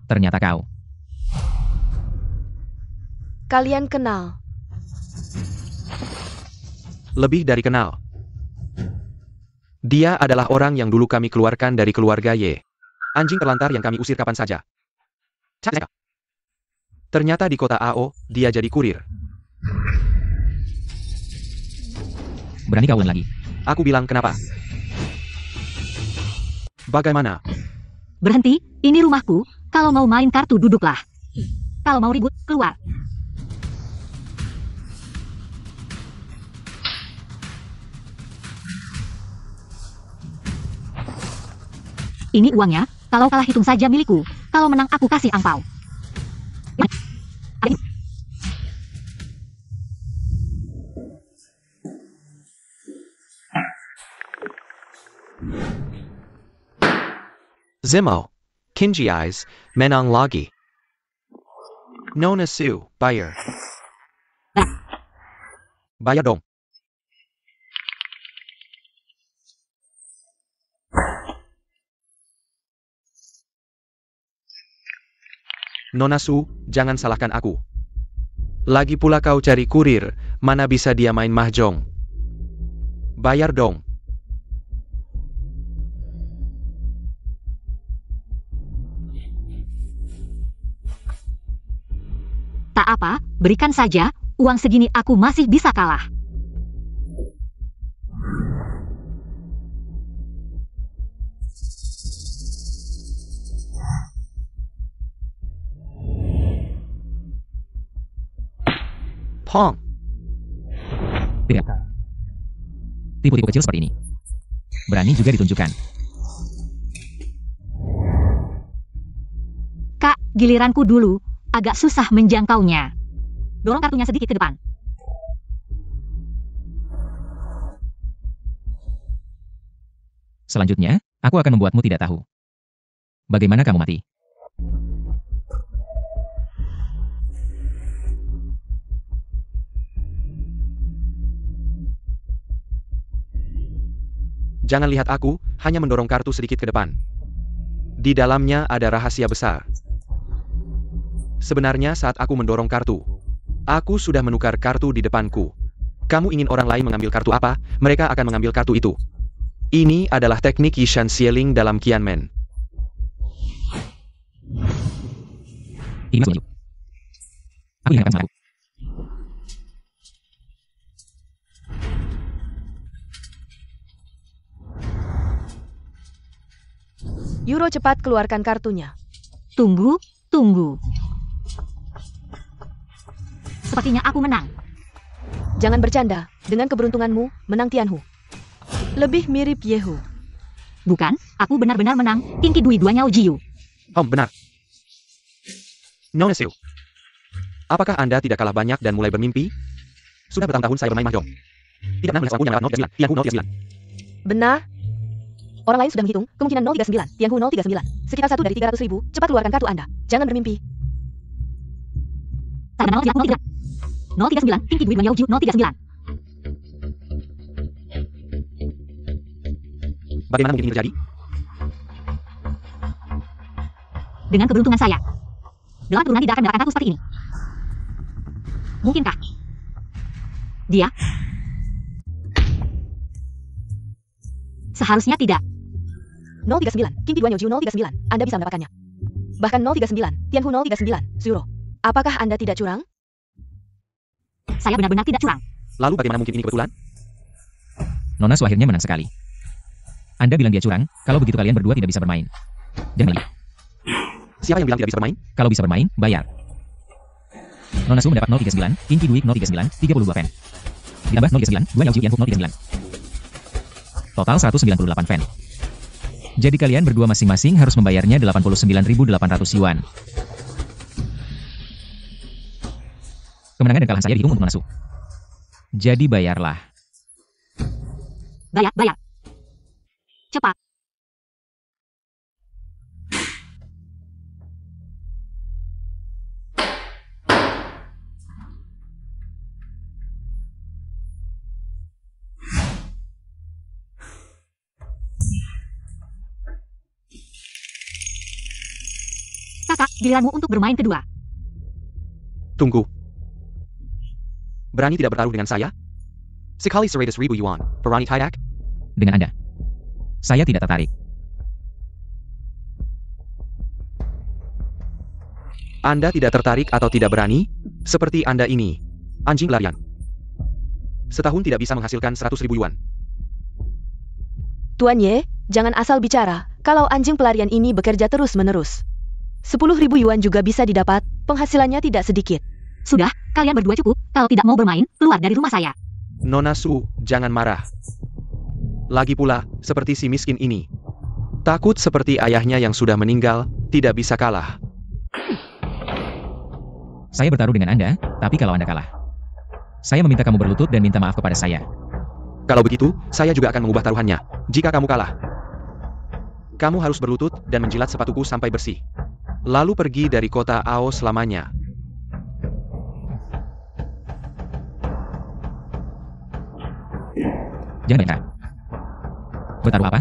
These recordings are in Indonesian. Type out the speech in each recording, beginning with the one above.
Ternyata kau. Kalian kenal? Lebih dari kenal. Dia adalah orang yang dulu kami keluarkan dari keluarga Y. Anjing terlantar yang kami usir kapan saja. Ternyata di kota AO, dia jadi kurir. Berani kau ulang lagi. Aku bilang kenapa? Bagaimana? Berhenti, ini rumahku. Kalau mau main kartu duduklah. Kalau mau ribut, keluar. Ini uangnya, kalau kalah hitung saja milikku. Kalau menang aku kasih angpau. Zimo. Kinji Eyes, menang lagi. Nona Su, bayar. Bayar dong. Nona Su, jangan salahkan aku. Lagi pula kau cari kurir, mana bisa dia main mahjong. Bayar dong. Tak apa, berikan saja. Uang segini aku masih bisa kalah. Pong. Tidak. Tipu-tipu kecil seperti ini. Berani juga ditunjukkan. Kak, giliranku dulu. Agak susah menjangkaunya. Dorong kartunya sedikit ke depan. Selanjutnya, aku akan membuatmu tidak tahu. Bagaimana kamu mati? Jangan lihat aku, hanya mendorong kartu sedikit ke depan. Di dalamnya ada rahasia besar. Sebenarnya saat aku mendorong kartu, aku sudah menukar kartu di depanku. Kamu ingin orang lain mengambil kartu apa, mereka akan mengambil kartu itu. Ini adalah teknik Yishan Xieling dalam Qianmen. Ini selanjut. Aku ingatkan sama aku. Euro cepat keluarkan kartunya. Tunggu, tunggu. Sepertinya aku menang. Jangan bercanda, dengan keberuntunganmu, menang Tianhu. Lebih mirip Yehu. Bukan, aku benar-benar menang. Tinky Dui Dua Nyao Jiu. Benar. Nona Su. Apakah Anda tidak kalah banyak dan mulai bermimpi? Sudah bertahun-tahun saya bermain mahjong. Tidak pernah melihat seorang pun yang lewat 039, Tianhu 039. Benar. Orang lain sudah menghitung, kemungkinan 039, Tianhu 039. Sekitar 1 dari 300.000, cepat keluarkan kartu Anda. Jangan bermimpi. Saya 039, Tinky Dui Dua Nyao Jiu 039. Bagaimana mungkin ini terjadi? Dengan keberuntungan saya. Dalam turunan tidak akan mendapatkan aku seperti ini. Mungkinkah? Dia? Seharusnya tidak. 039, Kinky Dua Nyao Jiu 039, Anda bisa mendapatkannya. Bahkan 039, Tianhu 039, Zuro. Apakah Anda tidak curang? Saya benar-benar tidak curang. Lalu bagaimana mungkin ini kebetulan? Nona Su akhirnya menang sekali. Anda bilang dia curang, kalau begitu kalian berdua tidak bisa bermain. Jangan lihat. Siapa yang bilang tidak bisa bermain? Kalau bisa bermain, bayar. Nona Su mendapat 039, Kinky Dui 039, 32 fen. Ditambah 039, 2 Nyao Jiu Tianhu 039. Total 198 fen. Jadi kalian berdua masing-masing harus membayarnya 89.800 yuan. Kemenangan dan kekalahan saya dihitung untuk Nona Su. Jadi bayarlah. Bayar, bayar. Cepat. Lisa, giliranmu untuk bermain kedua. Tunggu. Berani tidak bertaruh dengan saya? Sekali 100.000 yuan, berani tidak? Dengan Anda. Saya tidak tertarik. Anda tidak tertarik atau tidak berani? Seperti Anda ini. Anjing pelarian. Setahun tidak bisa menghasilkan 100.000 yuan. Tuan Ye, jangan asal bicara. Kalau anjing pelarian ini bekerja terus-menerus, 10.000 yuan juga bisa didapat, penghasilannya tidak sedikit. Sudah, kalian berdua cukup. Kalau tidak mau bermain, keluar dari rumah saya. Nona Su, jangan marah. Lagi pula, seperti si miskin ini. Takut seperti ayahnya yang sudah meninggal, tidak bisa kalah. Saya bertaruh dengan Anda, tapi kalau Anda kalah, saya meminta kamu berlutut dan minta maaf kepada saya. Kalau begitu, saya juga akan mengubah taruhannya. Jika kamu kalah, kamu harus berlutut dan menjilat sepatuku sampai bersih. Lalu pergi dari kota Ao selamanya. Jangan banyak. Bertaruh apa?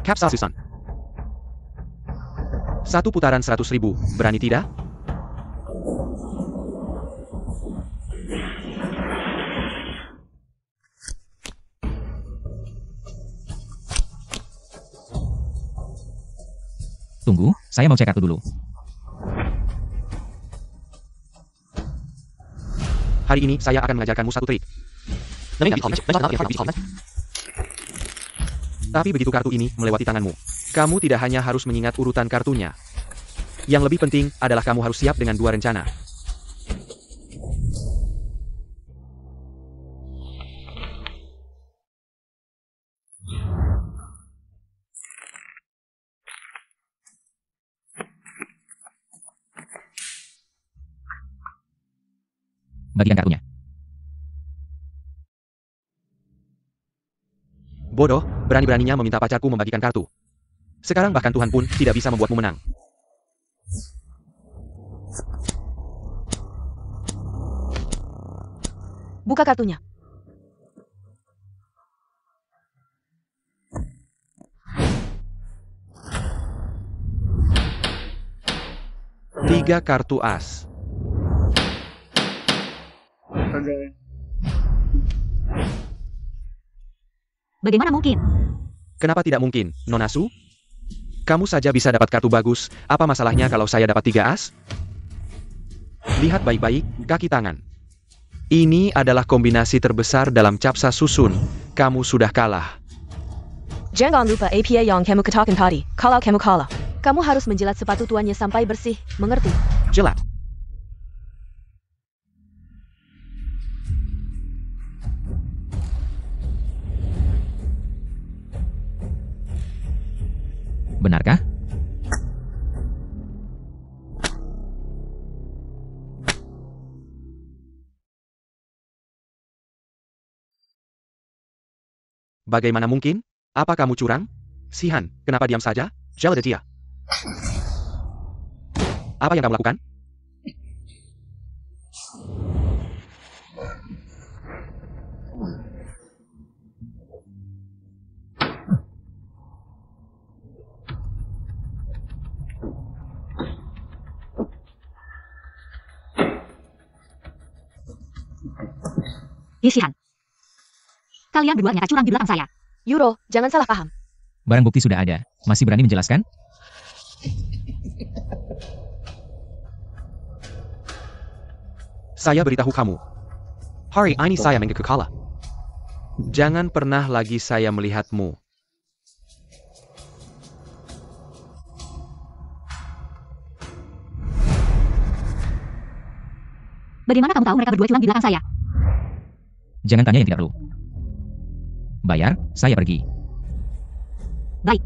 Capsa Susan. Satu putaran 100.000, berani tidak? Tunggu, saya mau cek kartu dulu. Hari ini saya akan mengajarkanmu satu trik. Tapi begitu kartu ini melewati tanganmu, kamu tidak hanya harus mengingat urutan kartunya. Yang lebih penting adalah kamu harus siap dengan dua rencana. Bagikan kartunya. Bodoh, berani-beraninya meminta pacarku membagikan kartu. Sekarang bahkan Tuhan pun tidak bisa membuatmu menang. Buka kartunya. Tiga kartu as. Bagaimana mungkin? Kenapa tidak mungkin, Nona Su? Kamu saja bisa dapat kartu bagus, apa masalahnya kalau saya dapat 3 as? Lihat baik-baik, kaki tangan. Ini adalah kombinasi terbesar dalam capsa susun. Kamu sudah kalah. Jangan lupa APA yang kamu katakan tadi, kalau kamu kalah. Kamu harus menjilat sepatu tuannya sampai bersih, mengerti? Jelat. Benarkah? Bagaimana mungkin? Apa kamu curang? Sihan, kenapa diam saja? Jelat dia. Apa yang kamu lakukan? Isihan. Kalian berdua nyata curang di belakang saya. Euro, jangan salah paham. Barang bukti sudah ada. Masih berani menjelaskan? Saya beritahu kamu. Hari ini saya mengaku kalah. Jangan pernah lagi saya melihatmu. Bagaimana kamu tahu mereka berdua curang di belakang saya? Jangan tanya yang tidak perlu. Bayar, saya pergi. Baik.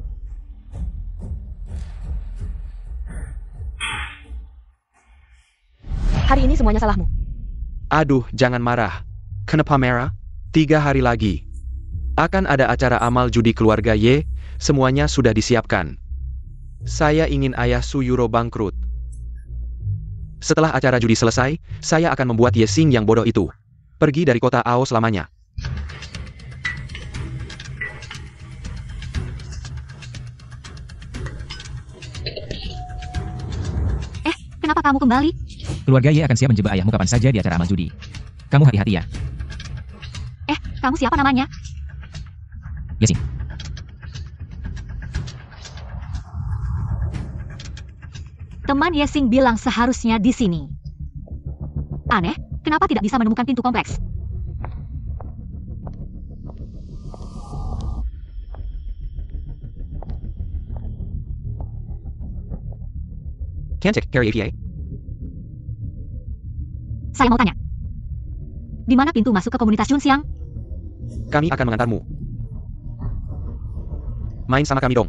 Hari ini semuanya salahmu. Aduh, jangan marah. Kenapa merah? 3 hari lagi. Akan ada acara amal judi keluarga Ye, semuanya sudah disiapkan. Saya ingin ayah Su Yuro bangkrut. Setelah acara judi selesai, saya akan membuat Ye Xing yang bodoh itu pergi dari kota Ao selamanya. kenapa kamu kembali? Keluarga Ye akan siap menjebak ayahmu kapan saja di acara amal judi. Kamu hati-hati ya. Kamu siapa namanya? Yesing. Teman Yesing bilang seharusnya di sini. Aneh, kenapa tidak bisa menemukan pintu kompleks? Cantik, Harry APA. Saya mau tanya. Di mana pintu masuk ke komunitas Junxiang? Kami akan mengantarmu. Main sama kami dong.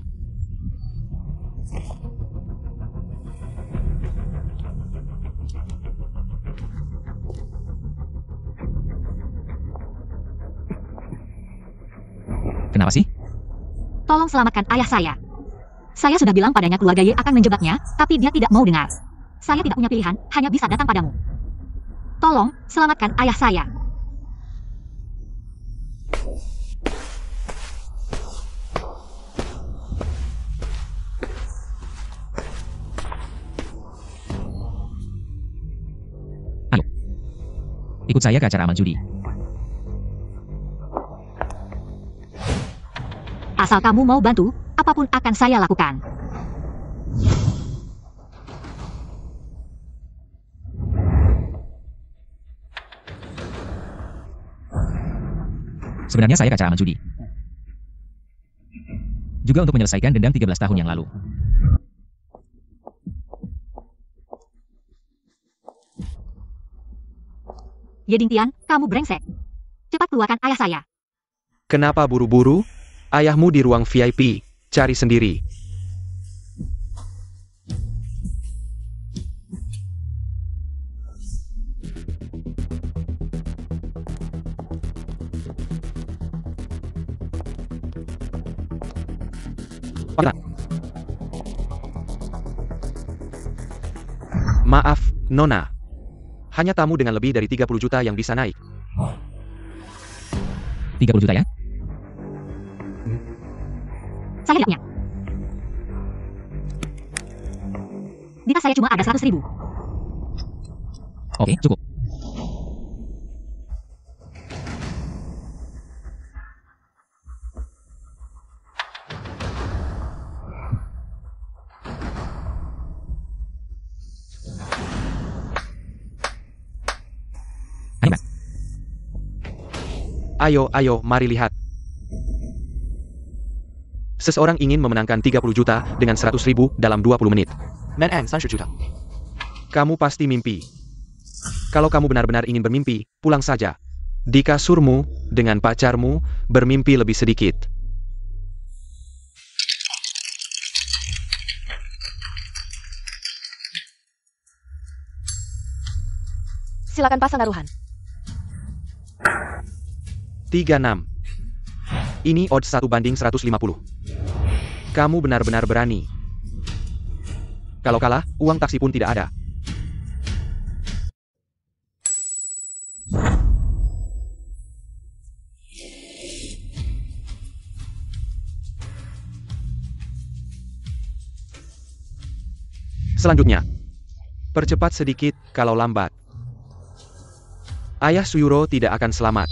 Kenapa sih? Tolong selamatkan ayah saya. Saya sudah bilang padanya keluarga Ye akan menjebaknya, tapi dia tidak mau dengar. Saya tidak punya pilihan, hanya bisa datang padamu. Tolong, selamatkan ayah saya. Ayo. Ikut saya ke acara amal judi. Asal kamu mau bantu, apapun akan saya lakukan. Sebenarnya saya ke acara amal judi. Juga untuk menyelesaikan dendam 13 tahun yang lalu. Ye Dingtian, kamu brengsek. Cepat keluarkan ayah saya. Kenapa buru-buru? Ayahmu di ruang VIP. Cari sendiri. Maaf, Nona. Hanya tamu dengan lebih dari 30 juta yang bisa naik. 30 juta ya? Saya tidak punya. Di tas saya cuma ada 100.000. Oke, cukup. Ayo, Mas. Ayo, mari lihat. Seseorang ingin memenangkan 30 juta dengan 100.000 dalam 20 menit. Menang 30 juta. Kamu pasti mimpi. Kalau kamu benar-benar ingin bermimpi, pulang saja. Di kasurmu, dengan pacarmu, bermimpi lebih sedikit. Silakan pasang taruhan. 36. Ini odds 1/150. Kamu benar-benar berani. Kalau kalah, uang taksi pun tidak ada. Selanjutnya, percepat sedikit kalau lambat. Ayah Suyuro tidak akan selamat.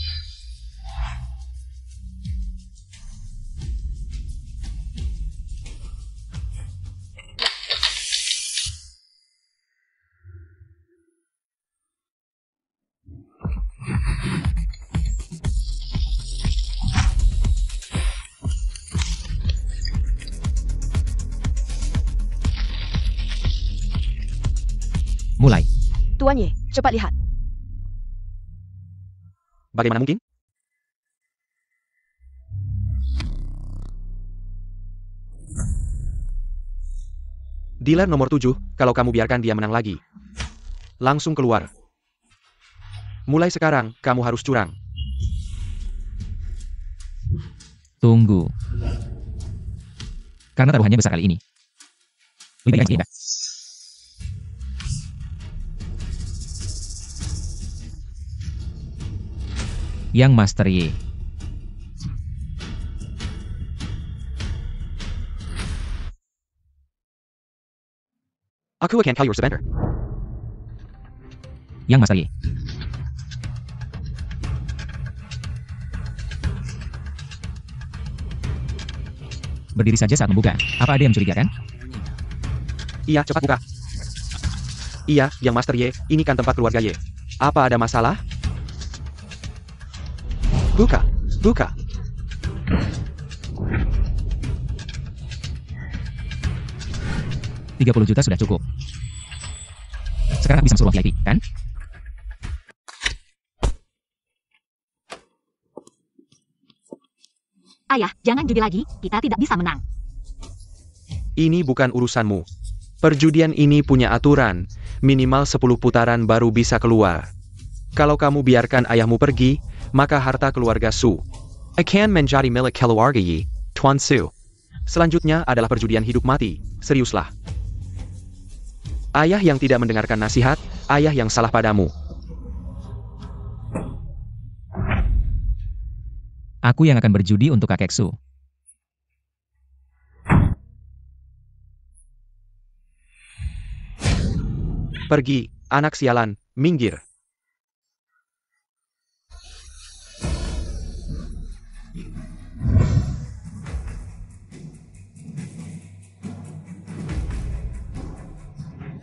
Mulai. Tuan Ye, cepat lihat. Bagaimana mungkin? Dealer nomor 7, kalau kamu biarkan dia menang lagi. Langsung keluar. Mulai sekarang, kamu harus curang. Tunggu. Karena taruhannya besar kali ini. Lebih baik enggak? Yang Master Ye. Aku akan call your surrender. Yang Master Yi. Berdiri saja saat membuka. Apa ada yang mencurigakan? Iya, cepat buka. Iya, Yang Master Ye, ini kan tempat keluarga Ye. Apa ada masalah? Buka, buka. $30 juta sudah cukup. Sekarang bisa masuk ruang VIP, kan? Ayah, jangan judi lagi, kita tidak bisa menang. Ini bukan urusanmu. Perjudian ini punya aturan, minimal 10 putaran baru bisa keluar. Kalau kamu biarkan ayahmu pergi, maka harta keluarga Su akan menjadi milik keluarga Yi, Tuan Su. Selanjutnya adalah perjudian hidup mati, seriuslah. Ayah yang tidak mendengarkan nasihat, ayah yang salah padamu. Aku yang akan berjudi untuk kakek Su. Pergi, anak sialan, minggir.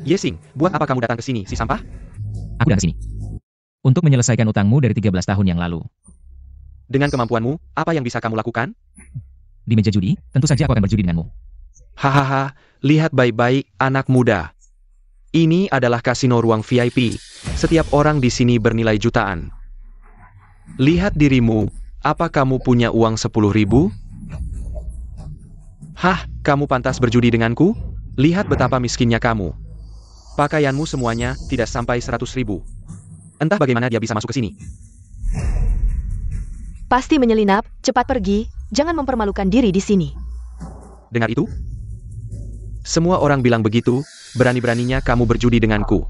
Yesing, buat apa kamu datang ke sini, si sampah? Aku datang ke sini untuk menyelesaikan utangmu dari 13 tahun yang lalu. Dengan kemampuanmu, apa yang bisa kamu lakukan? Di meja judi, tentu saja aku akan berjudi denganmu. Hahaha, lihat baik-baik, anak muda. Ini adalah kasino ruang VIP. Setiap orang di sini bernilai jutaan. Lihat dirimu, apa kamu punya uang 10.000? Hah, kamu pantas berjudi denganku? Lihat betapa miskinnya kamu. Pakaianmu semuanya tidak sampai 100.000. Entah bagaimana dia bisa masuk ke sini. Pasti menyelinap, cepat pergi, jangan mempermalukan diri di sini. Dengar itu? Semua orang bilang begitu, berani-beraninya kamu berjudi denganku.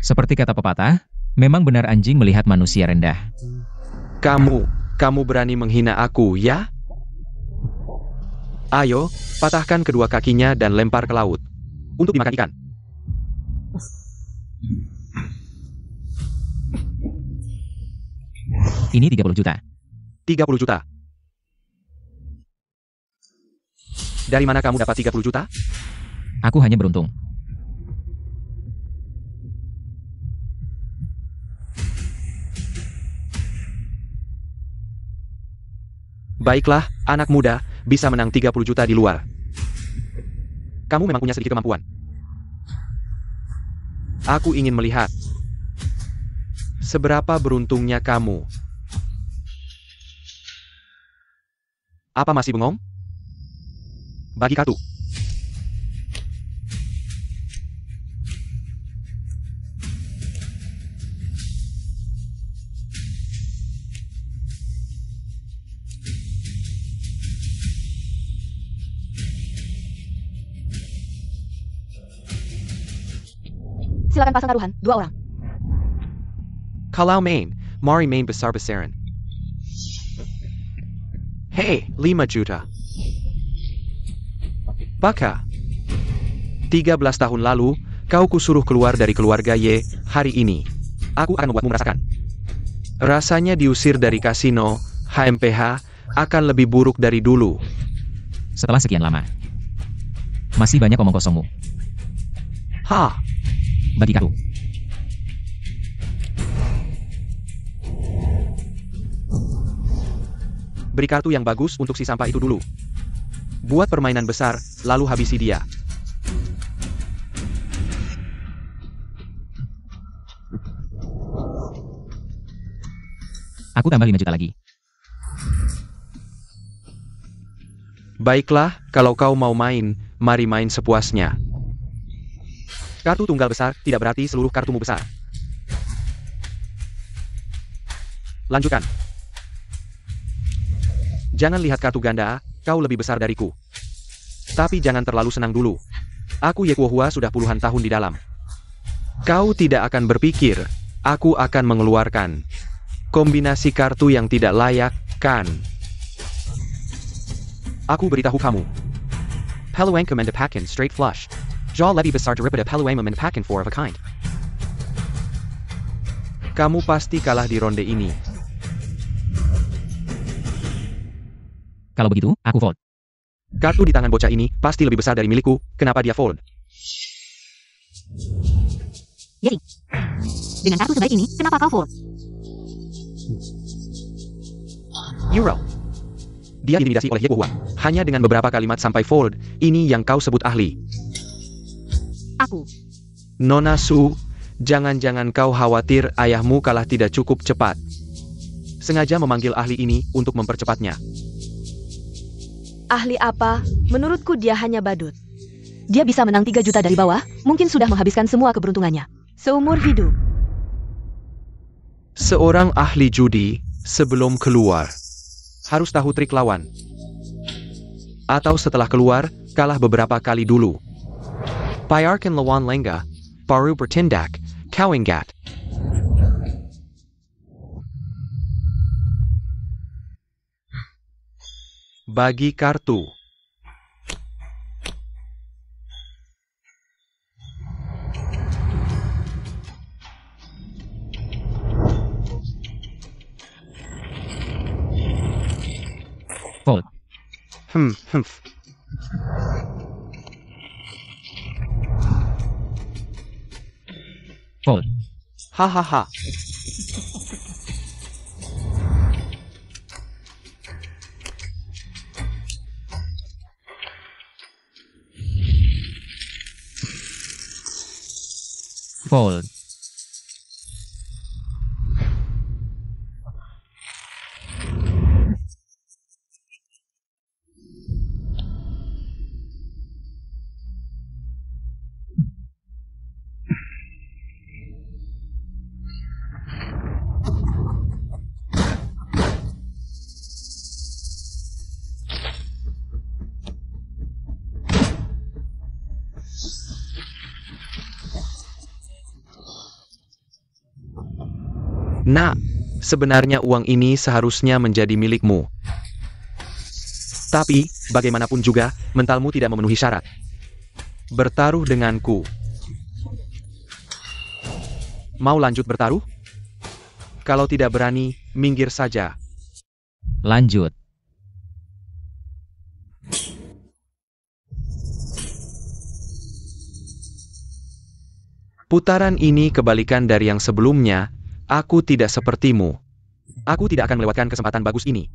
Seperti kata pepatah, memang benar anjing melihat manusia rendah. Kamu berani menghina aku, ya? Ayo, patahkan kedua kakinya dan lempar ke laut. Untuk dimakan ikan. Ini 30 juta. 30 juta. Dari mana kamu dapat 30 juta? Aku hanya beruntung. Baiklah, anak muda, bisa menang 30 juta di luar. Kamu memang punya sedikit kemampuan. Aku ingin melihat seberapa beruntungnya kamu. Apa masih bengong? Bagi kartu. Silakan pasang taruhan, 2 orang. Kalau main, mari main besar-besaran. Hei, 5 juta. Baka. 13 tahun lalu, kau kusuruh keluar dari keluarga Ye, hari ini. Aku akan membuatmu merasakan. Rasanya diusir dari kasino, HMPH, akan lebih buruk dari dulu. Setelah sekian lama. Masih banyak omong kosongmu. Hah, Bagi kartu. beri kartu yang bagus untuk si sampah itu dulu. Buat permainan besar, lalu habisi dia. Aku tambah 5 juta lagi. Baiklah, kalau kau mau main, mari main sepuasnya. Kartu tunggal besar tidak berarti seluruh kartumu besar. Lanjutkan. Jangan lihat kartu ganda, kau lebih besar dariku. Tapi jangan terlalu senang dulu. Aku Ye Kuohua sudah puluhan tahun di dalam. Kau tidak akan berpikir, aku akan mengeluarkan kombinasi kartu yang tidak layak, kan? Aku beritahu kamu. Peluang Commander Pakin Straight Flush. Jaw lebih besar daripada peluang memainkan 4 of a kind. Kamu pasti kalah di ronde ini. Kalau begitu, aku fold. Kartu di tangan bocah ini pasti lebih besar dari milikku, kenapa dia fold? Jadi, dengan kartu sebaik ini, kenapa kau fold? Euro. Dia diintimidasi oleh Ye Guohua. Hanya dengan beberapa kalimat sampai fold, ini yang kau sebut ahli. Aku. Nona Su, jangan-jangan kau khawatir ayahmu kalah tidak cukup cepat. Sengaja memanggil ahli ini untuk mempercepatnya. Ahli apa? Menurutku dia hanya badut. Dia bisa menang 3 juta dari bawah, mungkin sudah menghabiskan semua keberuntungannya. Seumur hidup. Seorang ahli judi, sebelum keluar, harus tahu trik lawan. Atau setelah keluar, kalah beberapa kali dulu. Payarkan lawan lengga, baru bertindak, kau ingat. Bagi kartu. Fold. Humph. Fold. Hahaha. Fold. Nah, sebenarnya uang ini seharusnya menjadi milikmu. Tapi, bagaimanapun juga, mentalmu tidak memenuhi syarat. Bertaruh denganku. Mau lanjut bertaruh? Kalau tidak berani, minggir saja. Lanjut. Putaran ini kebalikan dari yang sebelumnya. Aku tidak sepertimu. Aku tidak akan melewatkan kesempatan bagus ini.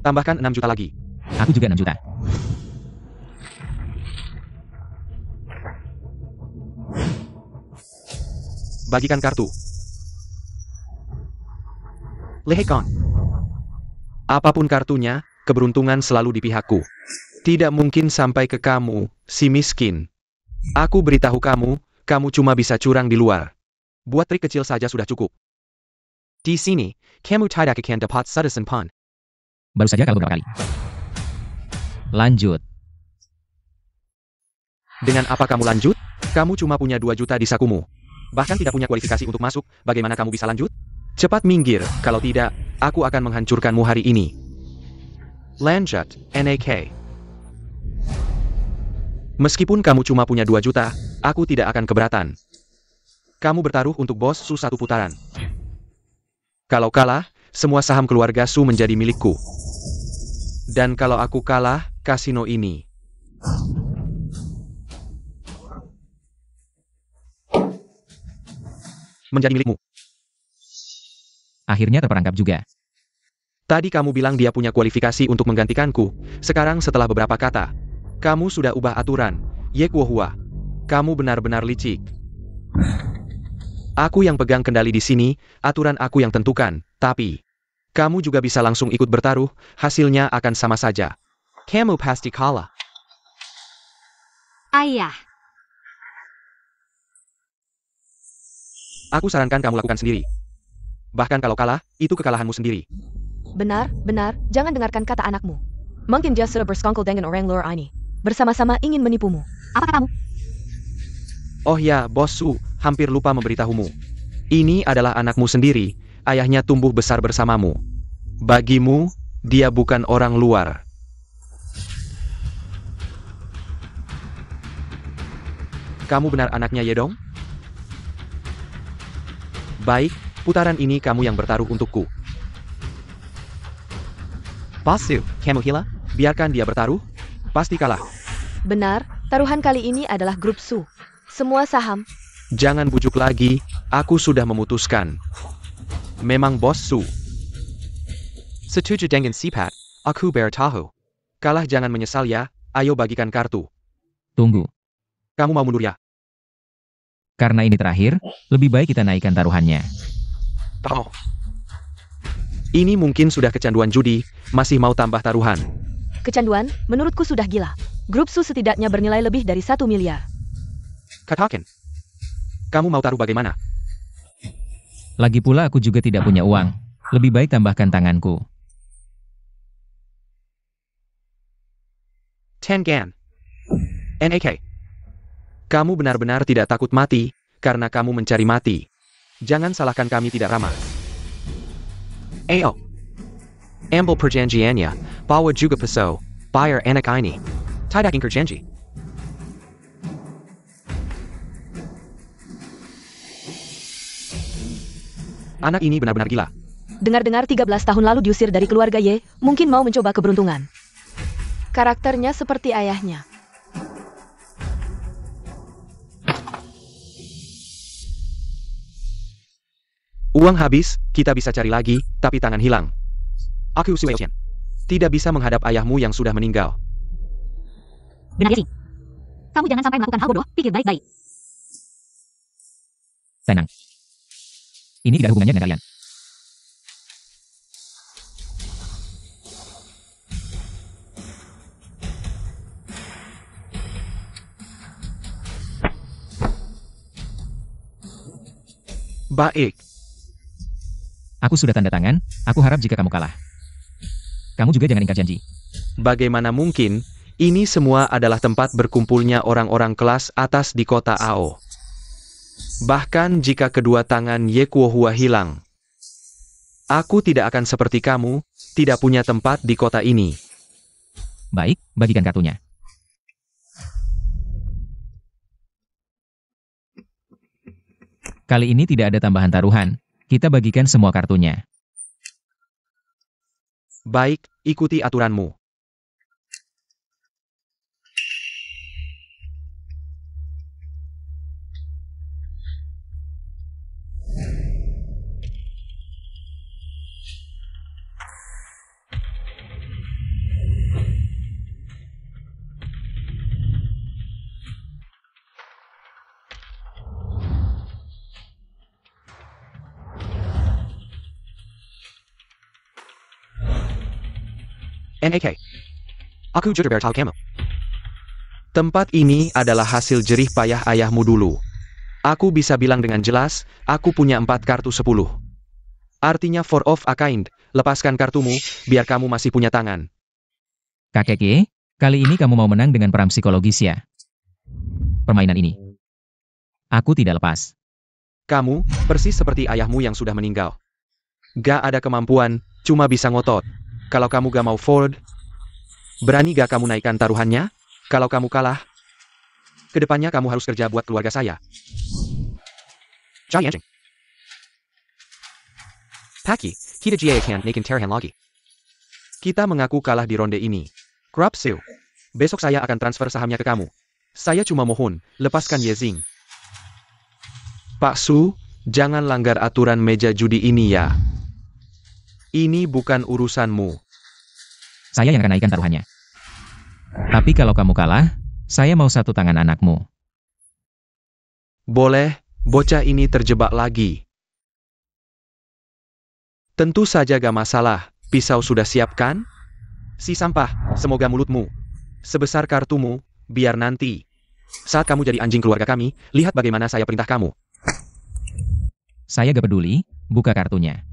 Tambahkan 6 juta lagi. Aku juga 6 juta. Bagikan kartu. Lehekon. Apapun kartunya, keberuntungan selalu di pihakku. Tidak mungkin sampai ke kamu, si miskin. Aku beritahu kamu, kamu cuma bisa curang di luar. Buat trik kecil saja sudah cukup. Di sini, kamu tidak akan dapat 100 pun. Baru saja kalau beberapa kali. Lanjut. Dengan apa kamu lanjut? Kamu cuma punya 2 juta di sakumu. Bahkan tidak punya kualifikasi untuk masuk, bagaimana kamu bisa lanjut? Cepat minggir, kalau tidak, aku akan menghancurkanmu hari ini. Lanjut, NAK. Meskipun kamu cuma punya 2 juta, aku tidak akan keberatan. Kamu bertaruh untuk bos Su 1 putaran. Kalau kalah, semua saham keluarga Su menjadi milikku. Dan kalau aku kalah, kasino ini menjadi milikmu. Akhirnya terperangkap juga. Tadi kamu bilang dia punya kualifikasi untuk menggantikanku. Sekarang setelah beberapa kata, kamu sudah ubah aturan. Ye Guohua. Kamu benar-benar licik. Aku yang pegang kendali di sini, aturan aku yang tentukan. Tapi, kamu juga bisa langsung ikut bertaruh, hasilnya akan sama saja. Kamu pasti kalah. Ayah. Aku sarankan kamu lakukan sendiri. Bahkan kalau kalah, itu kekalahanmu sendiri. Benar, jangan dengarkan kata anakmu. Mungkin dia sudah bersekongkol dengan orang luar ini. Bersama-sama ingin menipumu. Apakah kamu? Oh ya, Bos Su, hampir lupa memberitahumu. Ini adalah anakmu sendiri, ayahnya tumbuh besar bersamamu. Bagimu, dia bukan orang luar. Kamu benar anaknya Yedong? Baik, putaran ini kamu yang bertaruh untukku. Boss Su, kamu hila? Biarkan dia bertaruh. Pasti kalah. Benar, taruhan kali ini adalah grup Su. Semua saham. Jangan bujuk lagi, aku sudah memutuskan. Memang Bos Su. Setuju dengan Sipat, aku bertahu. Kalah jangan menyesal ya, ayo bagikan kartu. Tunggu. Kamu mau mundur ya? Karena ini terakhir, lebih baik kita naikkan taruhannya. Tahu. Ini mungkin sudah kecanduan judi, masih mau tambah taruhan. Kecanduan, menurutku sudah gila. Grup Su setidaknya bernilai lebih dari 1 miliar. Katakan. Kamu mau taruh bagaimana? Lagi pula aku juga tidak punya uang. Lebih baik tambahkan tanganku. 10 gan. NAK. Kamu benar-benar tidak takut mati, karena kamu mencari mati. Jangan salahkan kami tidak ramah. Ayo. Ambil perjanjiannya, bawa juga peso, bayar anak ini. Tidak ingkar janji. Anak ini benar-benar gila. Dengar-dengar 13 tahun lalu diusir dari keluarga Y, mungkin mau mencoba keberuntungan. Karakternya seperti ayahnya. Uang habis, kita bisa cari lagi, tapi tangan hilang. Aku Su Chen. Tidak bisa menghadap ayahmu yang sudah meninggal. Benar ya sih. Kamu jangan sampai melakukan hal bodoh, pikir baik-baik. Tenang. Ini tidak ada hubungannya dengan kalian. Baik. Aku sudah tanda tangan, aku harap jika kamu kalah. Kamu juga jangan ingkar janji. Bagaimana mungkin, ini semua adalah tempat berkumpulnya orang-orang kelas atas di kota Ao. Bahkan jika kedua tangan Ye Kuohua hilang. Aku tidak akan seperti kamu, tidak punya tempat di kota ini. Baik, bagikan kartunya. Kali ini tidak ada tambahan taruhan. Kita bagikan semua kartunya. Baik, ikuti aturanmu. NAK. Aku juga bertahu kamu. Tempat ini adalah hasil jerih payah ayahmu dulu. Aku bisa bilang dengan jelas, aku punya 4 kartu 10. Artinya for of a kind, lepaskan kartumu, biar kamu masih punya tangan. Kakek Ye, kali ini kamu mau menang dengan perang psikologis ya? Permainan ini. Aku tidak lepas. Kamu, persis seperti ayahmu yang sudah meninggal. Gak ada kemampuan, cuma bisa ngotot. Kalau kamu gak mau forward, berani gak kamu naikkan taruhannya? Kalau kamu kalah, kedepannya kamu harus kerja buat keluarga saya. Jai Yanjing. Paki, kita akan naikin taruhan lagi. Kita mengaku kalah di ronde ini. Crop Su. Besok saya akan transfer sahamnya ke kamu. Saya cuma mohon, lepaskan Ye Xing. Pak Su, jangan langgar aturan meja judi ini ya. Ini bukan urusanmu. Saya yang akan naikkan taruhannya. Tapi kalau kamu kalah, saya mau 1 tangan anakmu. Boleh, bocah ini terjebak lagi. Tentu saja gak masalah, pisau sudah siap kan? Si sampah, semoga mulutmu sebesar kartumu, biar nanti saat kamu jadi anjing keluarga kami, lihat bagaimana saya perintah kamu. Saya gak peduli, buka kartunya.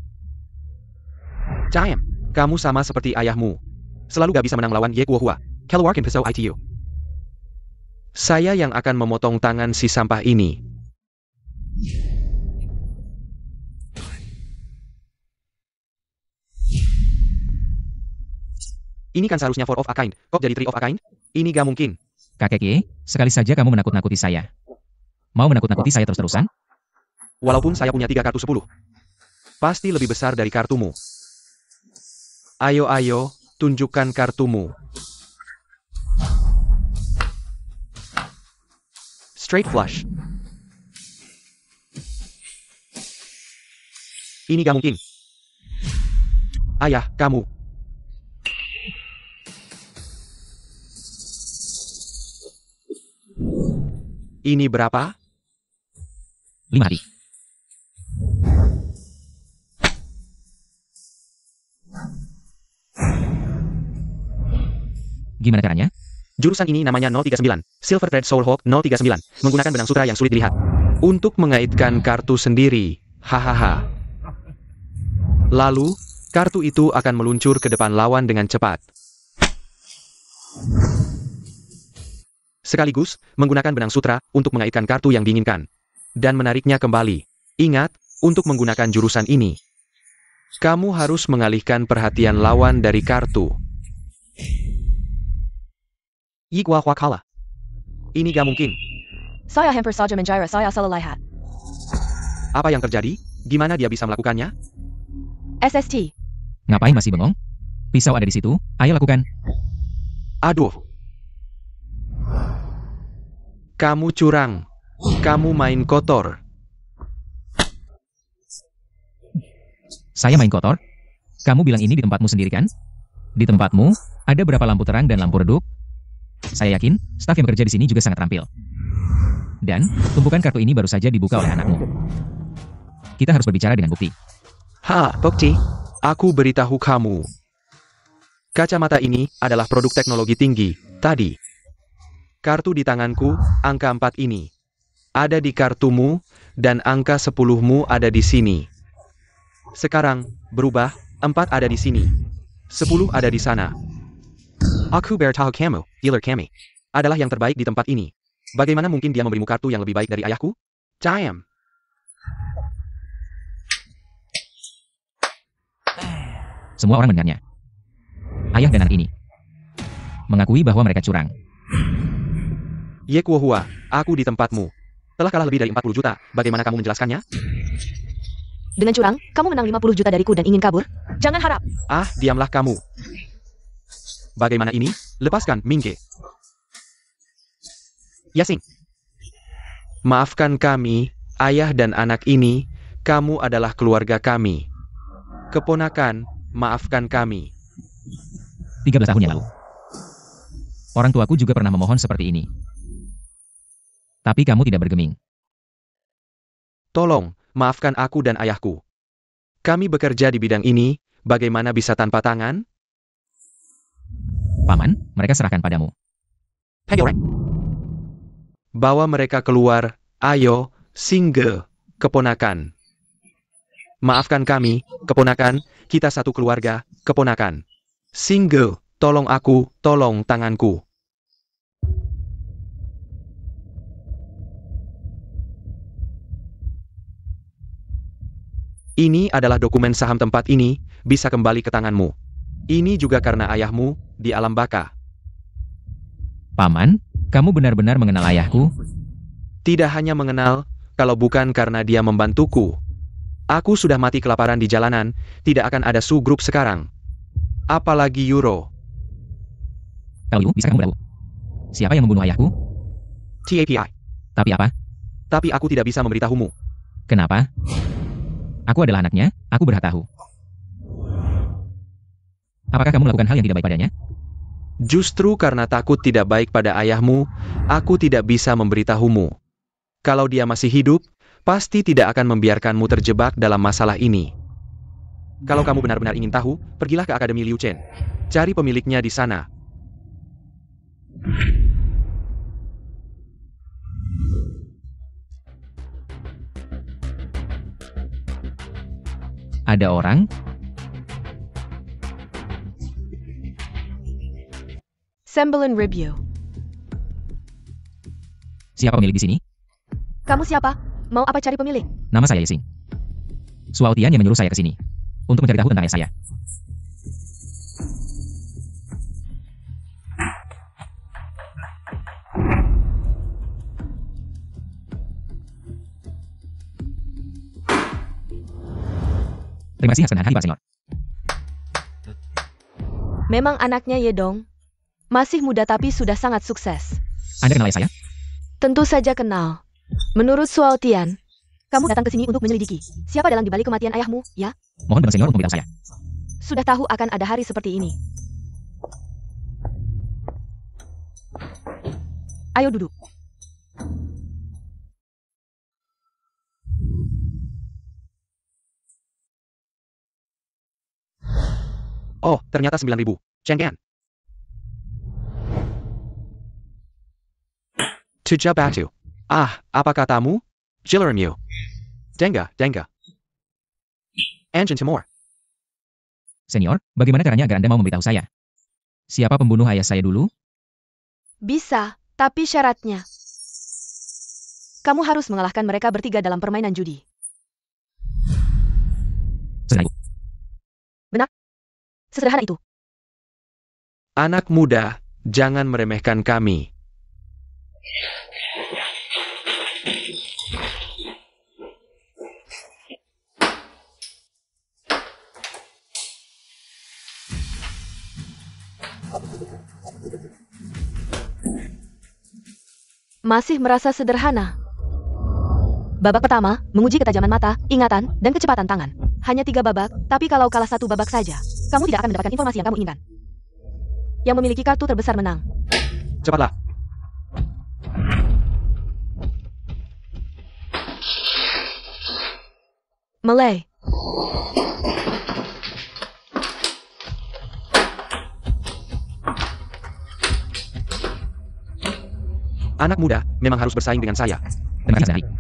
Caem, kamu sama seperti ayahmu. Selalu gak bisa menang lawan Ye Kuohua. Keluarkan pisau ITU. Saya yang akan memotong tangan si sampah ini. Ini kan seharusnya 4 of a kind. Kok jadi 3 of a kind? Ini gak mungkin. Kakek Ye, sekali saja kamu menakut-nakuti saya. Mau menakut-nakuti saya terus-terusan? Walaupun saya punya 3 kartu 10. Pasti lebih besar dari kartumu. Ayo, tunjukkan kartumu. Straight flush. Ini gak mungkin. Ayah, kamu. Ini berapa? 5 hati. Gimana caranya? Jurusan ini namanya 039, Silver Thread Soul Hawk 039, menggunakan benang sutra yang sulit dilihat. Untuk mengaitkan kartu sendiri, hahaha. Lalu, kartu itu akan meluncur ke depan lawan dengan cepat. Sekaligus, menggunakan benang sutra untuk mengaitkan kartu yang diinginkan. Dan menariknya kembali. Ingat, untuk menggunakan jurusan ini, kamu harus mengalihkan perhatian lawan dari kartu. Yigwa Hua kalah. Ini gak mungkin. Saya hampir saja mengira saya salah lihat. Apa yang terjadi? Gimana dia bisa melakukannya? SST. Ngapain masih bengong? Pisau ada di situ, ayo lakukan. Aduh. Kamu curang. Kamu main kotor. Saya main kotor? Kamu bilang ini di tempatmu sendiri kan? Di tempatmu, ada berapa lampu terang dan lampu redup? Saya yakin, staf yang bekerja di sini juga sangat terampil. Dan, tumpukan kartu ini baru saja dibuka oleh anakmu. Kita harus berbicara dengan bukti. Bukti? Aku beritahu kamu. Kacamata ini adalah produk teknologi tinggi, tadi. Kartu di tanganku, angka 4 ini. Ada di kartumu, dan angka 10-mu ada di sini. Sekarang, berubah, 4 ada di sini. 10 ada di sana. Aku bertahu kamu, dealer kami, adalah yang terbaik di tempat ini. Bagaimana mungkin dia memberimu kartu yang lebih baik dari ayahku? Diam. Semua orang mendengarnya. Ayah dan anak ini mengakui bahwa mereka curang. Ye Kuo Hua, aku di tempatmu. Telah kalah lebih dari 40 juta, bagaimana kamu menjelaskannya? Dengan curang, kamu menang 50 juta dariku dan ingin kabur? Jangan harap. Diamlah kamu. Bagaimana ini? Lepaskan, Mingke. Yasing. Maafkan kami, ayah dan anak ini, kamu adalah keluarga kami. Keponakan, maafkan kami. 13 tahun yang lalu. Orang tuaku juga pernah memohon seperti ini. Tapi kamu tidak bergeming. Tolong, maafkan aku dan ayahku. Kami bekerja di bidang ini, bagaimana bisa tanpa tangan? Paman, mereka serahkan padamu. Bawa mereka keluar, ayo, Singge, keponakan. Maafkan kami, keponakan, kita satu keluarga, keponakan. Singge, tolong aku, tolong tanganku. Ini adalah dokumen saham tempat ini, bisa kembali ke tanganmu. Ini juga karena ayahmu, di alam baka. Paman, kamu benar-benar mengenal ayahku? Tidak hanya mengenal, kalau bukan karena dia membantuku. Aku sudah mati kelaparan di jalanan, tidak akan ada Su Group sekarang. Apalagi Euro. Kalau bisa kamu tahu. Siapa yang membunuh ayahku? TAPI. Tapi apa? Tapi aku tidak bisa memberitahumu. Kenapa? Aku adalah anaknya, aku berhak tahu. Apakah kamu melakukan hal yang tidak baik padanya? Justru karena takut tidak baik pada ayahmu, aku tidak bisa memberitahumu. Kalau dia masih hidup, pasti tidak akan membiarkanmu terjebak dalam masalah ini. Kalau kamu benar-benar ingin tahu, pergilah ke Akademi Liu Chen. Cari pemiliknya di sana. Ada orang? Sembilan review. Siapa pemilik di sini? Kamu siapa? Mau apa cari pemilik? Nama saya Yesing. Suautian yang menyuruh saya ke sini. Untuk mencari tahu tentang ayah saya. Terima kasih Hasan Hanifa, Senior. Memang anaknya Ye Dong. Masih muda tapi sudah sangat sukses. Anda kenal ayah saya? Tentu saja kenal. Menurut Suao Tian, kamu datang ke sini untuk menyelidiki siapa dalang dibalik kematian ayahmu, ya? Mohon Bang Senior untuk memberitahu saya. Sudah tahu akan ada hari seperti ini. Ayo duduk. Oh, ternyata 9.000. Chenggan. Tuja Batu. Ah, apa katamu? Jilarimyu. Denga. Anjan Timur. Senior, bagaimana caranya agar Anda mau memberitahu saya? Siapa pembunuh ayah saya dulu? Bisa, tapi syaratnya. Kamu harus mengalahkan mereka bertiga dalam permainan judi. Sesederhana itu. Sesederhana itu. Anak muda, jangan meremehkan kami. Masih merasa sederhana. Babak pertama, menguji ketajaman mata, ingatan, dan kecepatan tangan. Hanya 3 babak, tapi kalau kalah 1 babak saja, kamu tidak akan mendapatkan informasi yang kamu inginkan. Yang memiliki kartu terbesar menang. Cepatlah. Malay. Anak muda, memang harus bersaing dengan saya. Terima kasih Hasan Hanifa.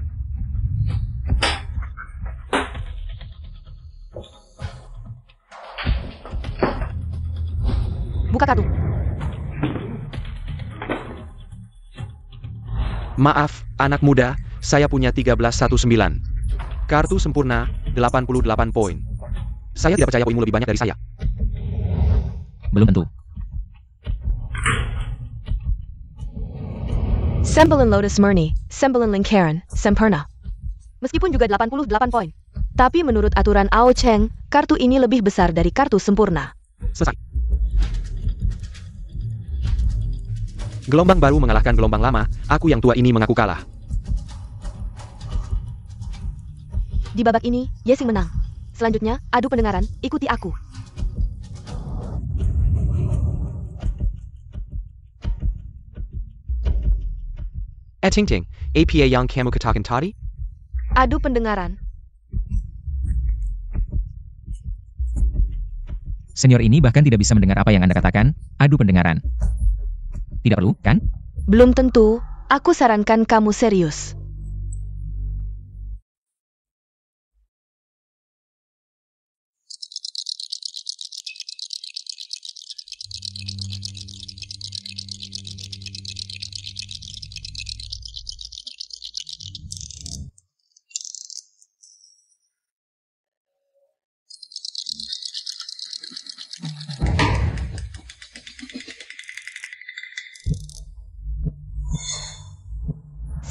Buka kartu. Maaf, anak muda, saya punya 1319. Kartu sempurna, 88 poin. Saya tidak percaya poinmu lebih banyak dari saya. Belum tentu. Sembilan Lotus Murni, 9 Lingkaran, sempurna. Meskipun juga 88 poin. Tapi menurut aturan Ao Cheng, kartu ini lebih besar dari kartu sempurna. Selesai. Gelombang baru mengalahkan gelombang lama, aku yang tua ini mengaku kalah. Di babak ini, Yesing menang. Selanjutnya, adu pendengaran, ikuti aku. Ting ting, apa yang kamu katakan tadi? Adu pendengaran. Senior ini bahkan tidak bisa mendengar apa yang Anda katakan. Adu pendengaran. Tidak perlu, kan? Belum tentu, aku sarankan kamu serius.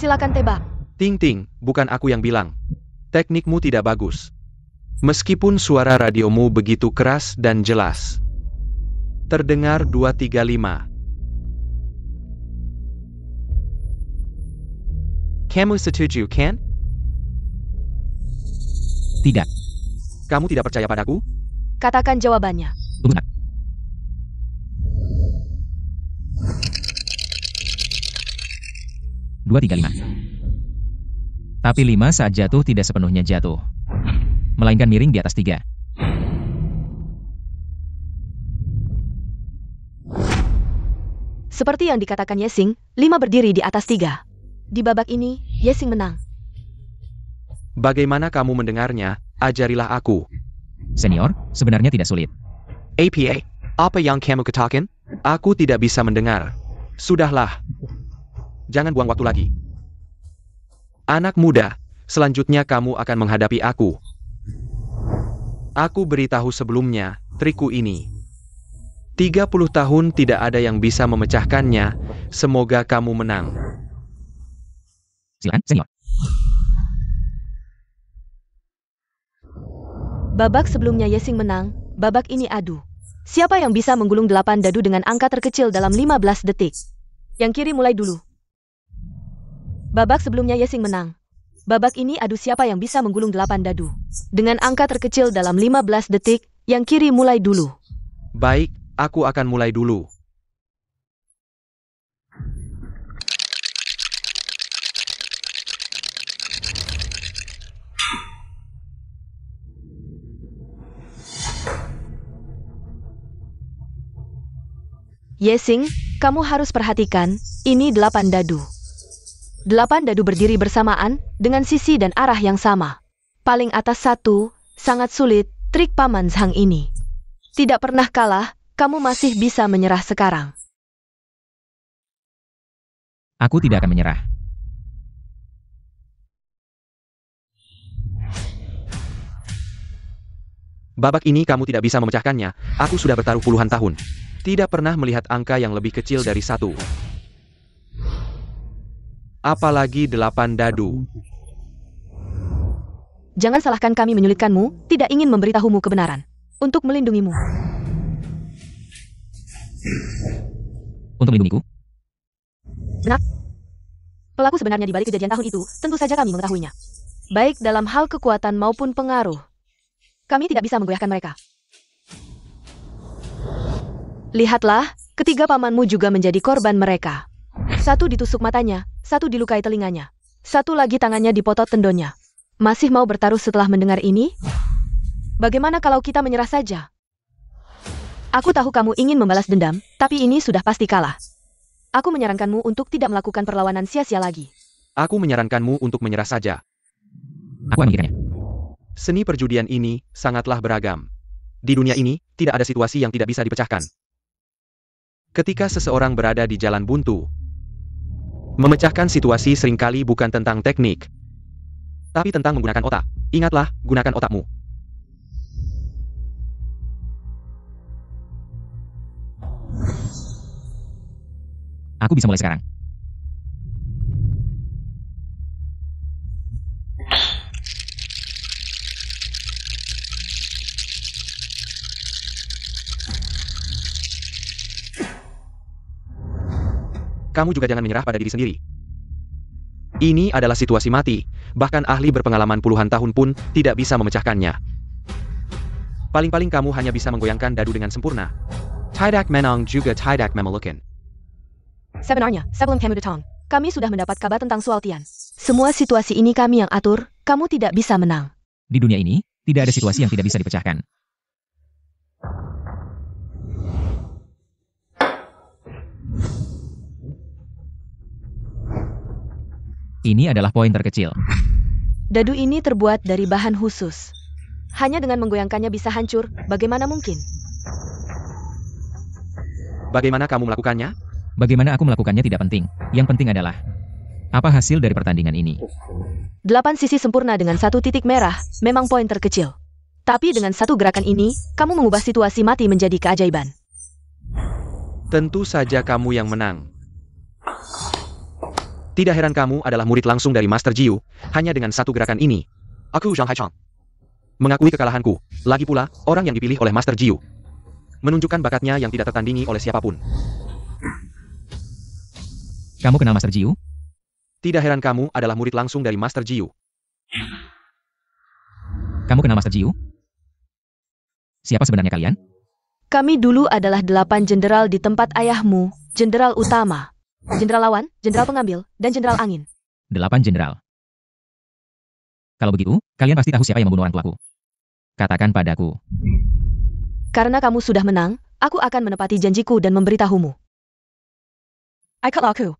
Silakan tebak. Ting ting, bukan aku yang bilang. Teknikmu tidak bagus. Meskipun suara radiomu begitu keras dan jelas. Terdengar 235. Kamu setuju, kan? Tidak. Kamu tidak percaya padaku? Katakan jawabannya. Tunggu sebentar. Dua, 3, 5. Tapi 5 saat jatuh tidak sepenuhnya jatuh. Melainkan miring di atas 3. Seperti yang dikatakan Yesing, 5 berdiri di atas 3. Di babak ini, Yesing menang. Bagaimana kamu mendengarnya? Ajarilah aku. Senior, sebenarnya tidak sulit. APA, apa yang kamu katakan? Aku tidak bisa mendengar. Sudahlah. Jangan buang waktu lagi. Anak muda, selanjutnya kamu akan menghadapi aku. Aku beritahu sebelumnya, trikku ini. 30 tahun tidak ada yang bisa memecahkannya, semoga kamu menang. Silakan, Senior. Babak sebelumnya Yesing menang, babak ini adu. Siapa yang bisa menggulung 8 dadu dengan angka terkecil dalam 15 detik? Yang kiri mulai dulu. Babak sebelumnya Yesing menang. Babak ini adu siapa yang bisa menggulung 8 dadu. Dengan angka terkecil dalam 15 detik, yang kiri mulai dulu. Baik, aku akan mulai dulu. Yesing, kamu harus perhatikan, ini 8 dadu. 8 dadu berdiri bersamaan, dengan sisi dan arah yang sama. Paling atas 1, sangat sulit, trik Paman Zhang ini. Tidak pernah kalah, kamu masih bisa menyerah sekarang. Aku tidak akan menyerah. Babak ini kamu tidak bisa memecahkannya, aku sudah bertaruh puluhan tahun. Tidak pernah melihat angka yang lebih kecil dari 1. Apalagi 8 dadu. Jangan salahkan kami menyulitkanmu, tidak ingin memberitahumu kebenaran. Untuk melindungimu. Untuk melindungiku? Benar. Pelaku sebenarnya di balik kejadian tahun itu, tentu saja kami mengetahuinya. Baik dalam hal kekuatan maupun pengaruh. Kami tidak bisa menggoyahkan mereka. Lihatlah, ketiga pamanmu juga menjadi korban mereka. 1 ditusuk matanya, 1 dilukai telinganya. 1 lagi tangannya dipotong tendonnya. Masih mau bertaruh setelah mendengar ini? Bagaimana kalau kita menyerah saja? Aku tahu kamu ingin membalas dendam, tapi ini sudah pasti kalah. Aku menyarankanmu untuk tidak melakukan perlawanan sia-sia lagi. Aku menyarankanmu untuk menyerah saja. Aku akan memikirnya. Seni perjudian ini sangatlah beragam. Di dunia ini, tidak ada situasi yang tidak bisa dipecahkan. Ketika seseorang berada di jalan buntu, memecahkan situasi seringkali bukan tentang teknik, tapi tentang menggunakan otak. Ingatlah, gunakan otakmu. Aku bisa mulai sekarang. Kamu juga jangan menyerah pada diri sendiri. Ini adalah situasi mati, bahkan ahli berpengalaman puluhan tahun pun tidak bisa memecahkannya. Paling-paling kamu hanya bisa menggoyangkan dadu dengan sempurna. Tidak menang juga tidak memelukan. Sebenarnya, sebelum kamu datang, kami sudah mendapat kabar tentang Sualtian. Semua situasi ini kami yang atur, kamu tidak bisa menang. Di dunia ini, tidak ada situasi yang tidak bisa dipecahkan. Ini adalah poin terkecil. Dadu ini terbuat dari bahan khusus. Hanya dengan menggoyangkannya bisa hancur, bagaimana mungkin? Bagaimana kamu melakukannya? Bagaimana aku melakukannya tidak penting. Yang penting adalah, apa hasil dari pertandingan ini? 8 sisi sempurna dengan 1 titik merah, memang poin terkecil. Tapi dengan 1 gerakan ini, kamu mengubah situasi mati menjadi keajaiban. Tentu saja kamu yang menang. Tidak heran kamu adalah murid langsung dari Master Jiu, hanya dengan 1 gerakan ini. Aku Zhang Haichang. Mengakui kekalahanku, lagi pula, orang yang dipilih oleh Master Jiu. Menunjukkan bakatnya yang tidak tertandingi oleh siapapun. Kamu kenal Master Jiu? Tidak heran kamu adalah murid langsung dari Master Jiu. Kamu kenal Master Jiu? Siapa sebenarnya kalian? Kami dulu adalah 8 jenderal di tempat ayahmu, jenderal utama. Jenderal lawan, jenderal pengambil, dan jenderal angin. 8 jenderal. Kalau begitu, kalian pasti tahu siapa yang membunuh orang tuaku. Katakan padaku. Karena kamu sudah menang, aku akan menepati janjiku dan memberitahumu. Ikut aku.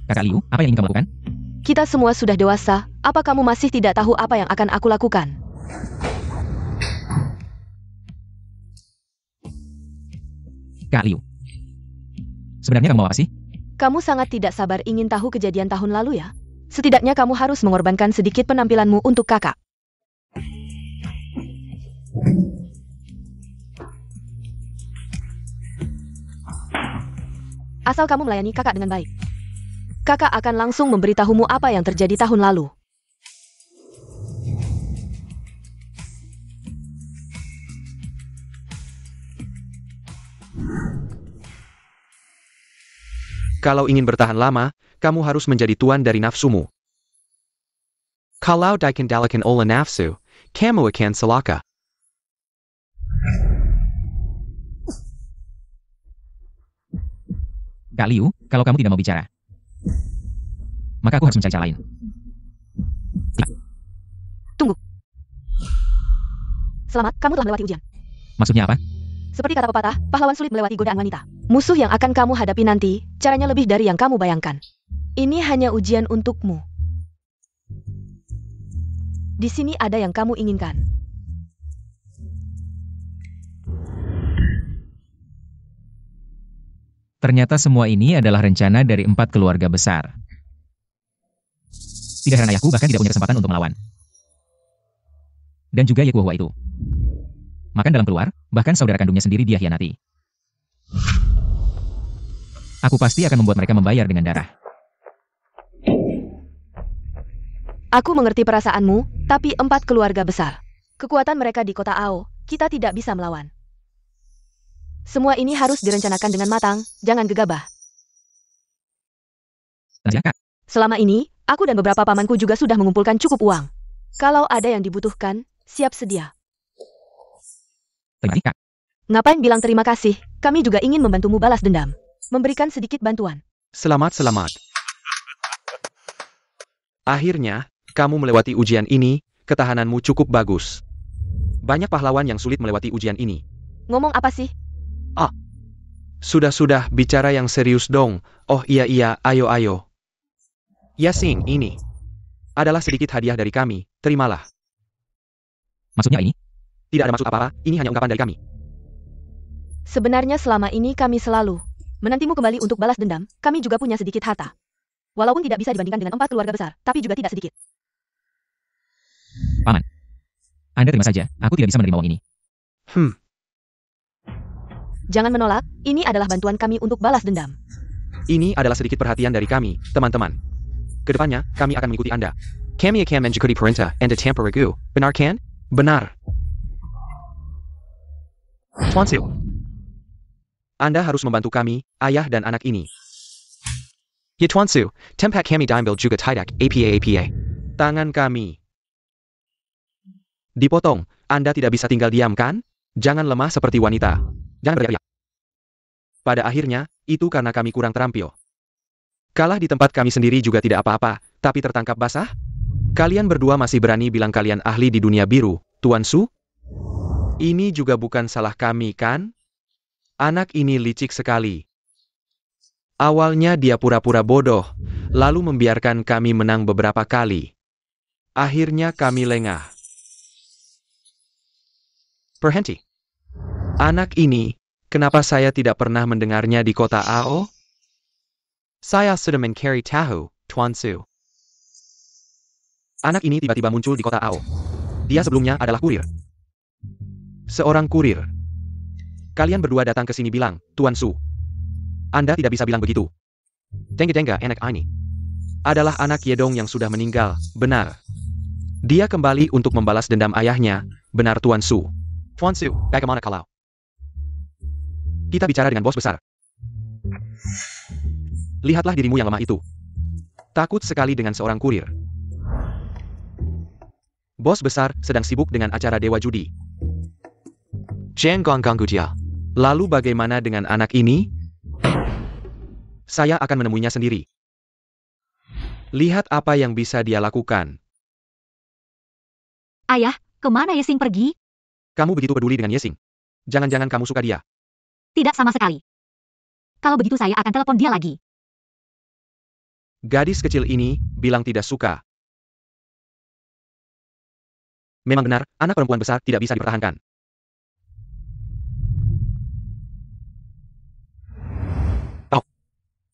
Kakak Liu, apa yang ingin kamu lakukan? Kita semua sudah dewasa, apa kamu masih tidak tahu apa yang akan aku lakukan? Kak Liu. Sebenarnya kamu mau apa sih? Kamu sangat tidak sabar ingin tahu kejadian tahun lalu ya? Setidaknya kamu harus mengorbankan sedikit penampilanmu untuk kakak. Asal kamu melayani kakak dengan baik. Kakak akan langsung memberitahumu apa yang terjadi tahun lalu. Kalau ingin bertahan lama, kamu harus menjadi tuan dari nafsumu. Kalau dikendalikan oleh nafsu, kamu akan celaka. Kak Liu, kalau kamu tidak mau bicara, maka aku harus mencari cara lain. Tunggu. Selamat, kamu telah melewati ujian. Maksudnya apa? Seperti kata pepatah, pahlawan sulit melewati godaan wanita. Musuh yang akan kamu hadapi nanti, caranya lebih dari yang kamu bayangkan. Ini hanya ujian untukmu. Di sini ada yang kamu inginkan. Ternyata semua ini adalah rencana dari 4 keluarga besar. Tidak heran ayahku bahkan tidak punya kesempatan untuk melawan. Dan juga Ye Kuohua itu. Makan dalam keluar, bahkan saudara kandungnya sendiri dia hianati. Aku pasti akan membuat mereka membayar dengan darah. Aku mengerti perasaanmu, tapi 4 keluarga besar. Kekuatan mereka di kota Ao, kita tidak bisa melawan. Semua ini harus direncanakan dengan matang, jangan gegabah. Kak, Selama ini, aku dan beberapa pamanku juga sudah mengumpulkan cukup uang. Kalau ada yang dibutuhkan, siap sedia. terima kasih, Kak. Ngapain bilang terima kasih, kami juga ingin membantumu balas dendam. Memberikan sedikit bantuan. Selamat. Akhirnya, kamu melewati ujian ini, ketahananmu cukup bagus. Banyak pahlawan yang sulit melewati ujian ini. Ngomong apa sih? Sudah, bicara yang serius dong. Oh iya, ayo. Yasing, ini adalah sedikit hadiah dari kami, terimalah. Maksudnya ini? Tidak ada maksud apa-apa, ini hanya ungkapan dari kami. Sebenarnya selama ini kami selalu menantimu kembali untuk balas dendam, kami juga punya sedikit harta. Walaupun tidak bisa dibandingkan dengan 4 keluarga besar, tapi juga tidak sedikit. Paman. Anda terima saja, aku tidak bisa menerima uang ini. Jangan menolak, ini adalah bantuan kami untuk balas dendam. Ini adalah sedikit perhatian dari kami, teman-teman. Kedepannya, kami akan mengikuti Anda. Kami akan mengikuti perintah Anda tanpa ragu. Benar kan? Benar. Tuan Su. Anda harus membantu kami, ayah dan anak ini. Ya Tuan Su, tempat kami diambil juga tidak. APA. Tangan kami dipotong. Anda tidak bisa tinggal diam kan? Jangan lemah seperti wanita. Jangan berteriak. Pada akhirnya, itu karena kami kurang terampil. Kalah di tempat kami sendiri juga tidak apa-apa, tapi tertangkap basah? Kalian berdua masih berani bilang kalian ahli di dunia biru, Tuan Su? Ini juga bukan salah kami, kan? Anak ini licik sekali. Awalnya dia pura-pura bodoh, lalu membiarkan kami menang beberapa kali. Akhirnya kami lengah. Berhenti. Anak ini, kenapa saya tidak pernah mendengarnya di kota Ao? Saya sudah mencari tahu, Tuan Su. Anak ini tiba-tiba muncul di kota Ao. Dia sebelumnya adalah kurir. Seorang kurir. Kalian berdua datang ke sini bilang, Tuan Su. Anda tidak bisa bilang begitu. Denga anak ini. Adalah anak Yedong yang sudah meninggal, benar. Dia kembali untuk membalas dendam ayahnya, benar Tuan Su. Tuan Su, bagaimana kalau? Kita bicara dengan bos besar. Lihatlah dirimu yang lemah itu. Takut sekali dengan seorang kurir. Bos besar sedang sibuk dengan acara Dewa Judi. Jangan ganggu dia. Lalu bagaimana dengan anak ini? Saya akan menemuinya sendiri. Lihat apa yang bisa dia lakukan. Ayah, kemana Yesing pergi? Kamu begitu peduli dengan Yesing. Jangan-jangan kamu suka dia. Tidak sama sekali. Kalau begitu saya akan telepon dia lagi. Gadis kecil ini bilang tidak suka. Memang benar, anak perempuan besar tidak bisa dipertahankan.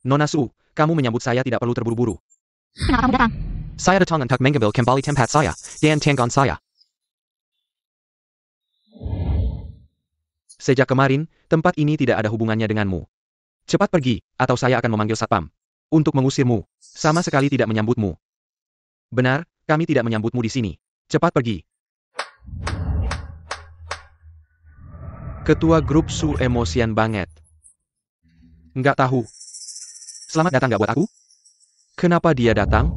Nona Su, kamu menyambut saya tidak perlu terburu-buru. Kenapa kamu datang? Saya datang untuk mengambil kembali tempat saya, dan tanggungan saya. Sejak kemarin, tempat ini tidak ada hubungannya denganmu. Cepat pergi, atau saya akan memanggil satpam. Untuk mengusirmu. Sama sekali tidak menyambutmu. Benar, kami tidak menyambutmu di sini. Cepat pergi. Ketua grup Su emosian banget. Nggak tahu. Selamat datang nggak buat aku? Kenapa dia datang?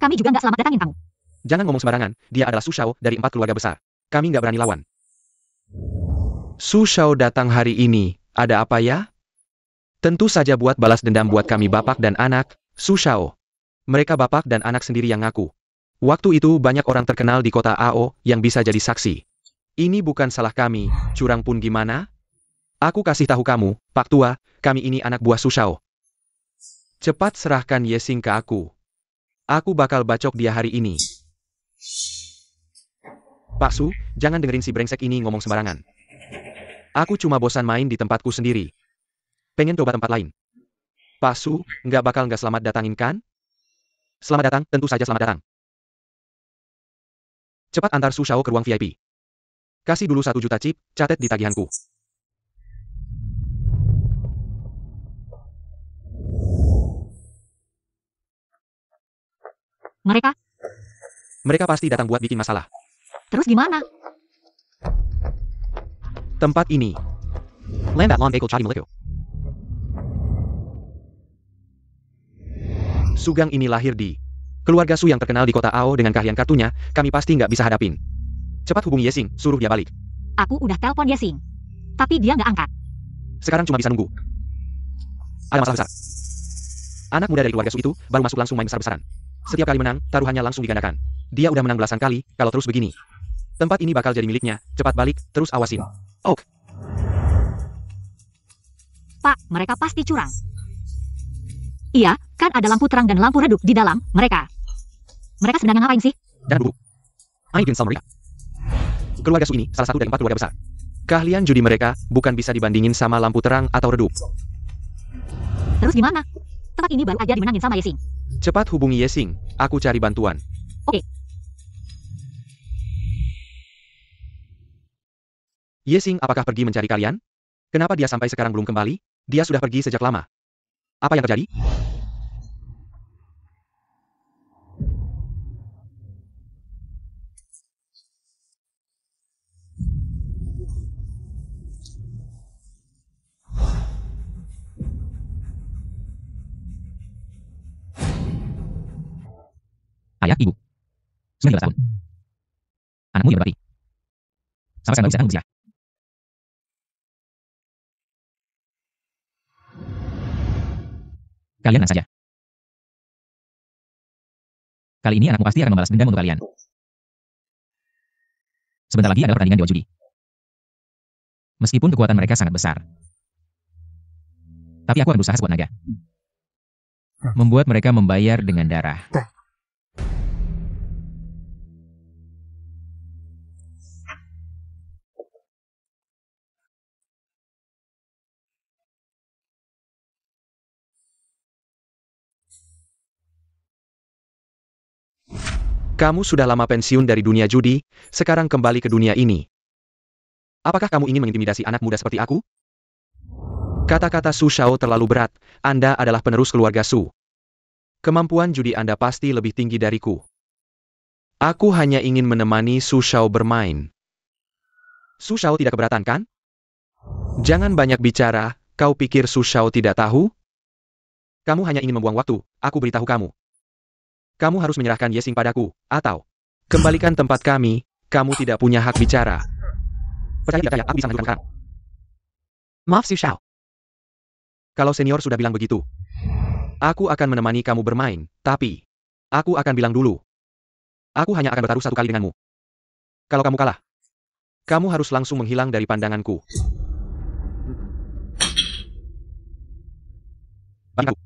Kami juga nggak selamat datangin kamu. Jangan ngomong sembarangan, dia adalah Su Shao dari 4 keluarga besar. Kami nggak berani lawan. Su Shao datang hari ini, ada apa ya? Tentu saja buat balas dendam buat kami bapak dan anak, Su Shao. Mereka bapak dan anak sendiri yang ngaku. Waktu itu banyak orang terkenal di kota AO yang bisa jadi saksi. Ini bukan salah kami, curang pun gimana? Aku kasih tahu kamu, Pak Tua, kami ini anak buah Su Shao. Cepat serahkan Yesing ke aku. Aku bakal bacok dia hari ini. Pak Su, jangan dengerin si brengsek ini ngomong sembarangan. Aku cuma bosan main di tempatku sendiri. Pengen coba tempat lain. Pak Su, nggak selamat datangin kan? Selamat datang, tentu saja selamat datang. Cepat antar Su Shao ke ruang VIP. Kasih dulu 1 juta chip, catat di tagihanku. Mereka pasti datang buat bikin masalah. Terus gimana? Tempat ini. Lambat lawn bakal cadi meliku. Sugang ini lahir di keluarga Su yang terkenal di kota AO dengan keahlian kartunya, kami pasti nggak bisa hadapin. Cepat hubungi Yesing, suruh dia balik. Aku udah telepon Yesing. Tapi dia nggak angkat. Sekarang cuma bisa nunggu. Ada masalah besar. Anak muda dari keluarga Su itu baru masuk langsung main besar-besaran. Setiap kali menang, taruhannya langsung digandakan. Dia udah menang belasan kali, kalau terus begini. Tempat ini bakal jadi miliknya, cepat balik, terus awasin. Oke. Pak, mereka pasti curang. Iya, kan ada lampu terang dan lampu redup di dalam mereka. Mereka sedang ngapain sih? Dan buru. Aidin Salmaria. Keluarga Su ini salah satu dari 4 keluarga besar. Keahlian judi mereka bukan bisa dibandingin sama lampu terang atau redup. Terus gimana? Tempat ini baru aja dimenangin sama Yesing. Cepat hubungi Yesing, aku cari bantuan. Oke. Yesing, apakah pergi mencari kalian? Kenapa dia sampai sekarang belum kembali? Dia sudah pergi sejak lama. Apa yang terjadi? Ayah, ibu. 19 tahun. Anakmu dia berarti. Sampai sekarang baru bisa tanggung usia. Kalian tenang saja. Kali ini anakmu pasti akan membalas dendam untuk kalian. Sebentar lagi ada pertandingan dewa judi. Meskipun kekuatan mereka sangat besar. Tapi aku akan berusaha sekuat naga. Membuat mereka membayar dengan darah. Kamu sudah lama pensiun dari dunia judi, sekarang kembali ke dunia ini. Apakah kamu ingin mengintimidasi anak muda seperti aku? Kata-kata Su Shao terlalu berat, Anda adalah penerus keluarga Su. Kemampuan judi Anda pasti lebih tinggi dariku. Aku hanya ingin menemani Su Shao bermain. Su Shao tidak keberatan kan? Jangan banyak bicara, kau pikir Su Shao tidak tahu? Kamu hanya ingin membuang waktu, aku beritahu kamu. Kamu harus menyerahkan Yesing padaku, atau kembalikan tempat kami, kamu tidak punya hak bicara. Percaya tidak percaya, aku bisa menentukan sekarang. Maaf Su Shao. Kalau senior sudah bilang begitu, aku akan menemani kamu bermain, tapi aku akan bilang dulu. Aku hanya akan bertaruh 1 kali denganmu. Kalau kamu kalah, kamu harus langsung menghilang dari pandanganku. Bagi aku.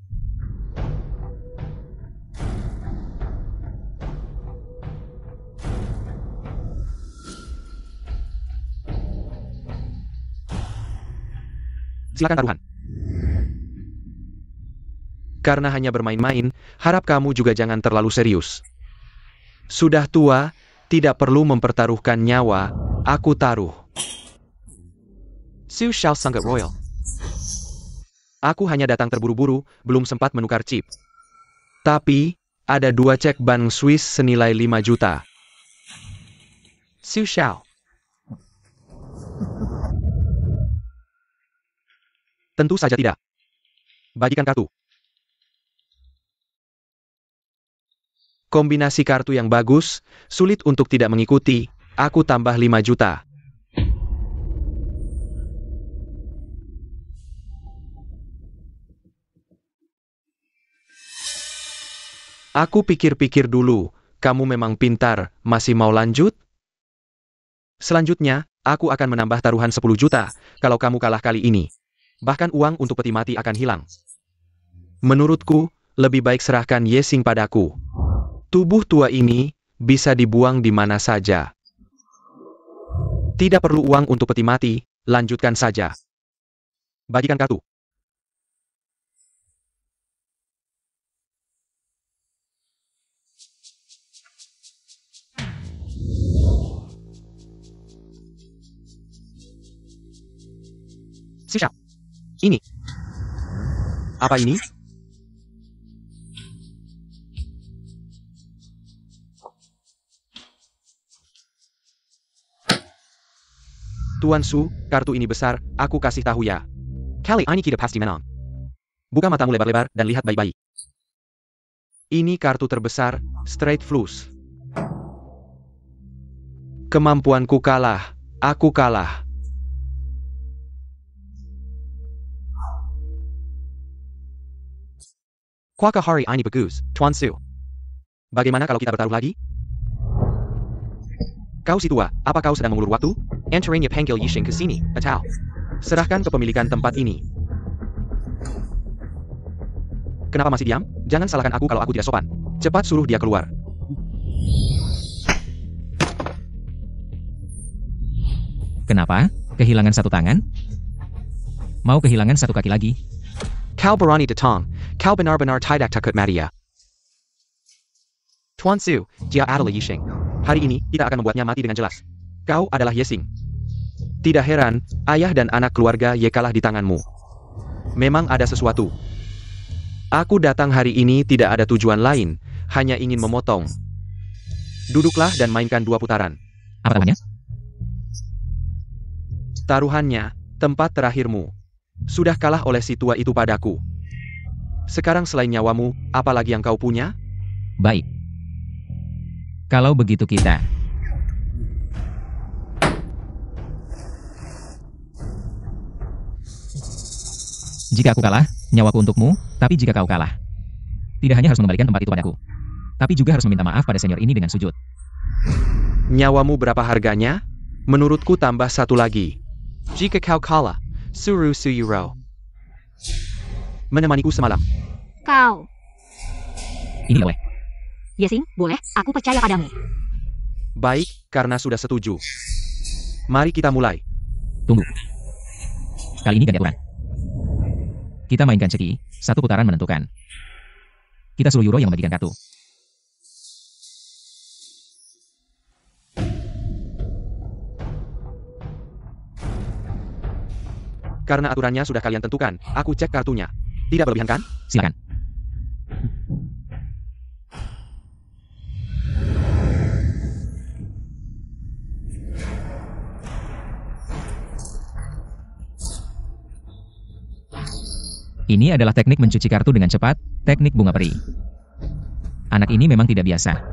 Silakan taruhan. karena hanya bermain-main, harap kamu juga jangan terlalu serius. Sudah tua, tidak perlu mempertaruhkan nyawa, aku taruh. Su Xiao Sunggut Royal. Aku hanya datang terburu-buru, belum sempat menukar chip. Tapi, ada 2 cek bank Swiss senilai 5 juta. Su Xiao. Tentu saja tidak. Bagikan kartu. Kombinasi kartu yang bagus, sulit untuk tidak mengikuti, aku tambah 5 juta. Aku pikir-pikir dulu, kamu memang pintar, masih mau lanjut? Selanjutnya, aku akan menambah taruhan 10 juta, kalau kamu kalah kali ini. Bahkan uang untuk peti mati akan hilang. Menurutku, lebih baik serahkan Yesing padaku. Tubuh tua ini, bisa dibuang di mana saja. Tidak perlu uang untuk peti mati, lanjutkan saja. Bagikan kartu. Su Xiao. Ini. Apa ini? Tuan Su, kartu ini besar, aku kasih tahu ya. Kali ini kita pasti menang. Buka matamu lebar-lebar dan lihat baik-baik. Ini kartu terbesar, straight flush. Kemampuanku kalah, aku kalah. Kuaka hari ini bagus, Tuan Su. Bagaimana kalau kita bertaruh lagi? Kau si tua, apa kau sedang mengulur waktu? Antaranya panggil Yishing ke sini, atau? Serahkan kepemilikan tempat ini. Kenapa masih diam? Jangan salahkan aku kalau aku tidak sopan. Cepat suruh dia keluar. Kenapa? Kehilangan satu tangan? Mau kehilangan satu kaki lagi? Kau berani datang, kau benar-benar tidak takut Maria. Tuan Su, dia adalah Yishing. Hari ini, kita akan membuatnya mati dengan jelas. Kau adalah Yesing. Tidak heran, ayah dan anak keluarga Ye kalah di tanganmu. Memang ada sesuatu. Aku datang hari ini tidak ada tujuan lain, hanya ingin memotong. Duduklah dan mainkan 2 putaran. Apa namanya? Taruhannya, tempat terakhirmu. Sudah kalah oleh si tua itu padaku. Sekarang selain nyawamu, apa lagi yang kau punya? Baik. Kalau begitu kita... Jika aku kalah, nyawaku untukmu, tapi jika kau kalah, tidak hanya harus mengembalikan tempat itu padaku, tapi juga harus meminta maaf pada senior ini dengan sujud. Nyawamu berapa harganya? Menurutku tambah 1 lagi. Jika kau kalah, suruh Suyuro menemaniku semalam. Kau. Ini boleh. Yesing, boleh, aku percaya padamu. Baik, karena sudah setuju. Mari kita mulai. Tunggu. Kali ini ganti aturan. Kita mainkan ceki, 1 putaran menentukan. Kita suruh Euro yang membagikan kartu. Karena aturannya sudah kalian tentukan, aku cek kartunya. Tidak berlebihan kan? Silakan. Ini adalah teknik mencuci kartu dengan cepat, teknik bunga peri. Anak ini memang tidak biasa.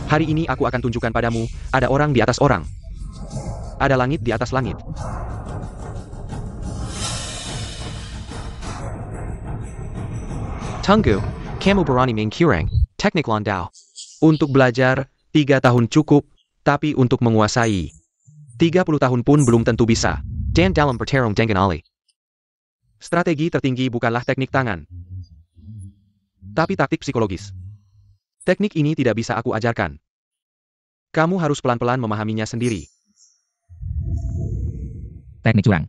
Hari ini aku akan tunjukkan padamu, ada orang di atas orang. Ada langit di atas langit. Tunggu, kamu berani mengkurang teknik landau. Untuk belajar, 3 tahun cukup, tapi untuk menguasai 30 tahun pun belum tentu bisa. Dan dalam bertarung dengan Ali. Strategi tertinggi bukanlah teknik tangan, tapi taktik psikologis. Teknik ini tidak bisa aku ajarkan. Kamu harus pelan-pelan memahaminya sendiri. Teknik curang.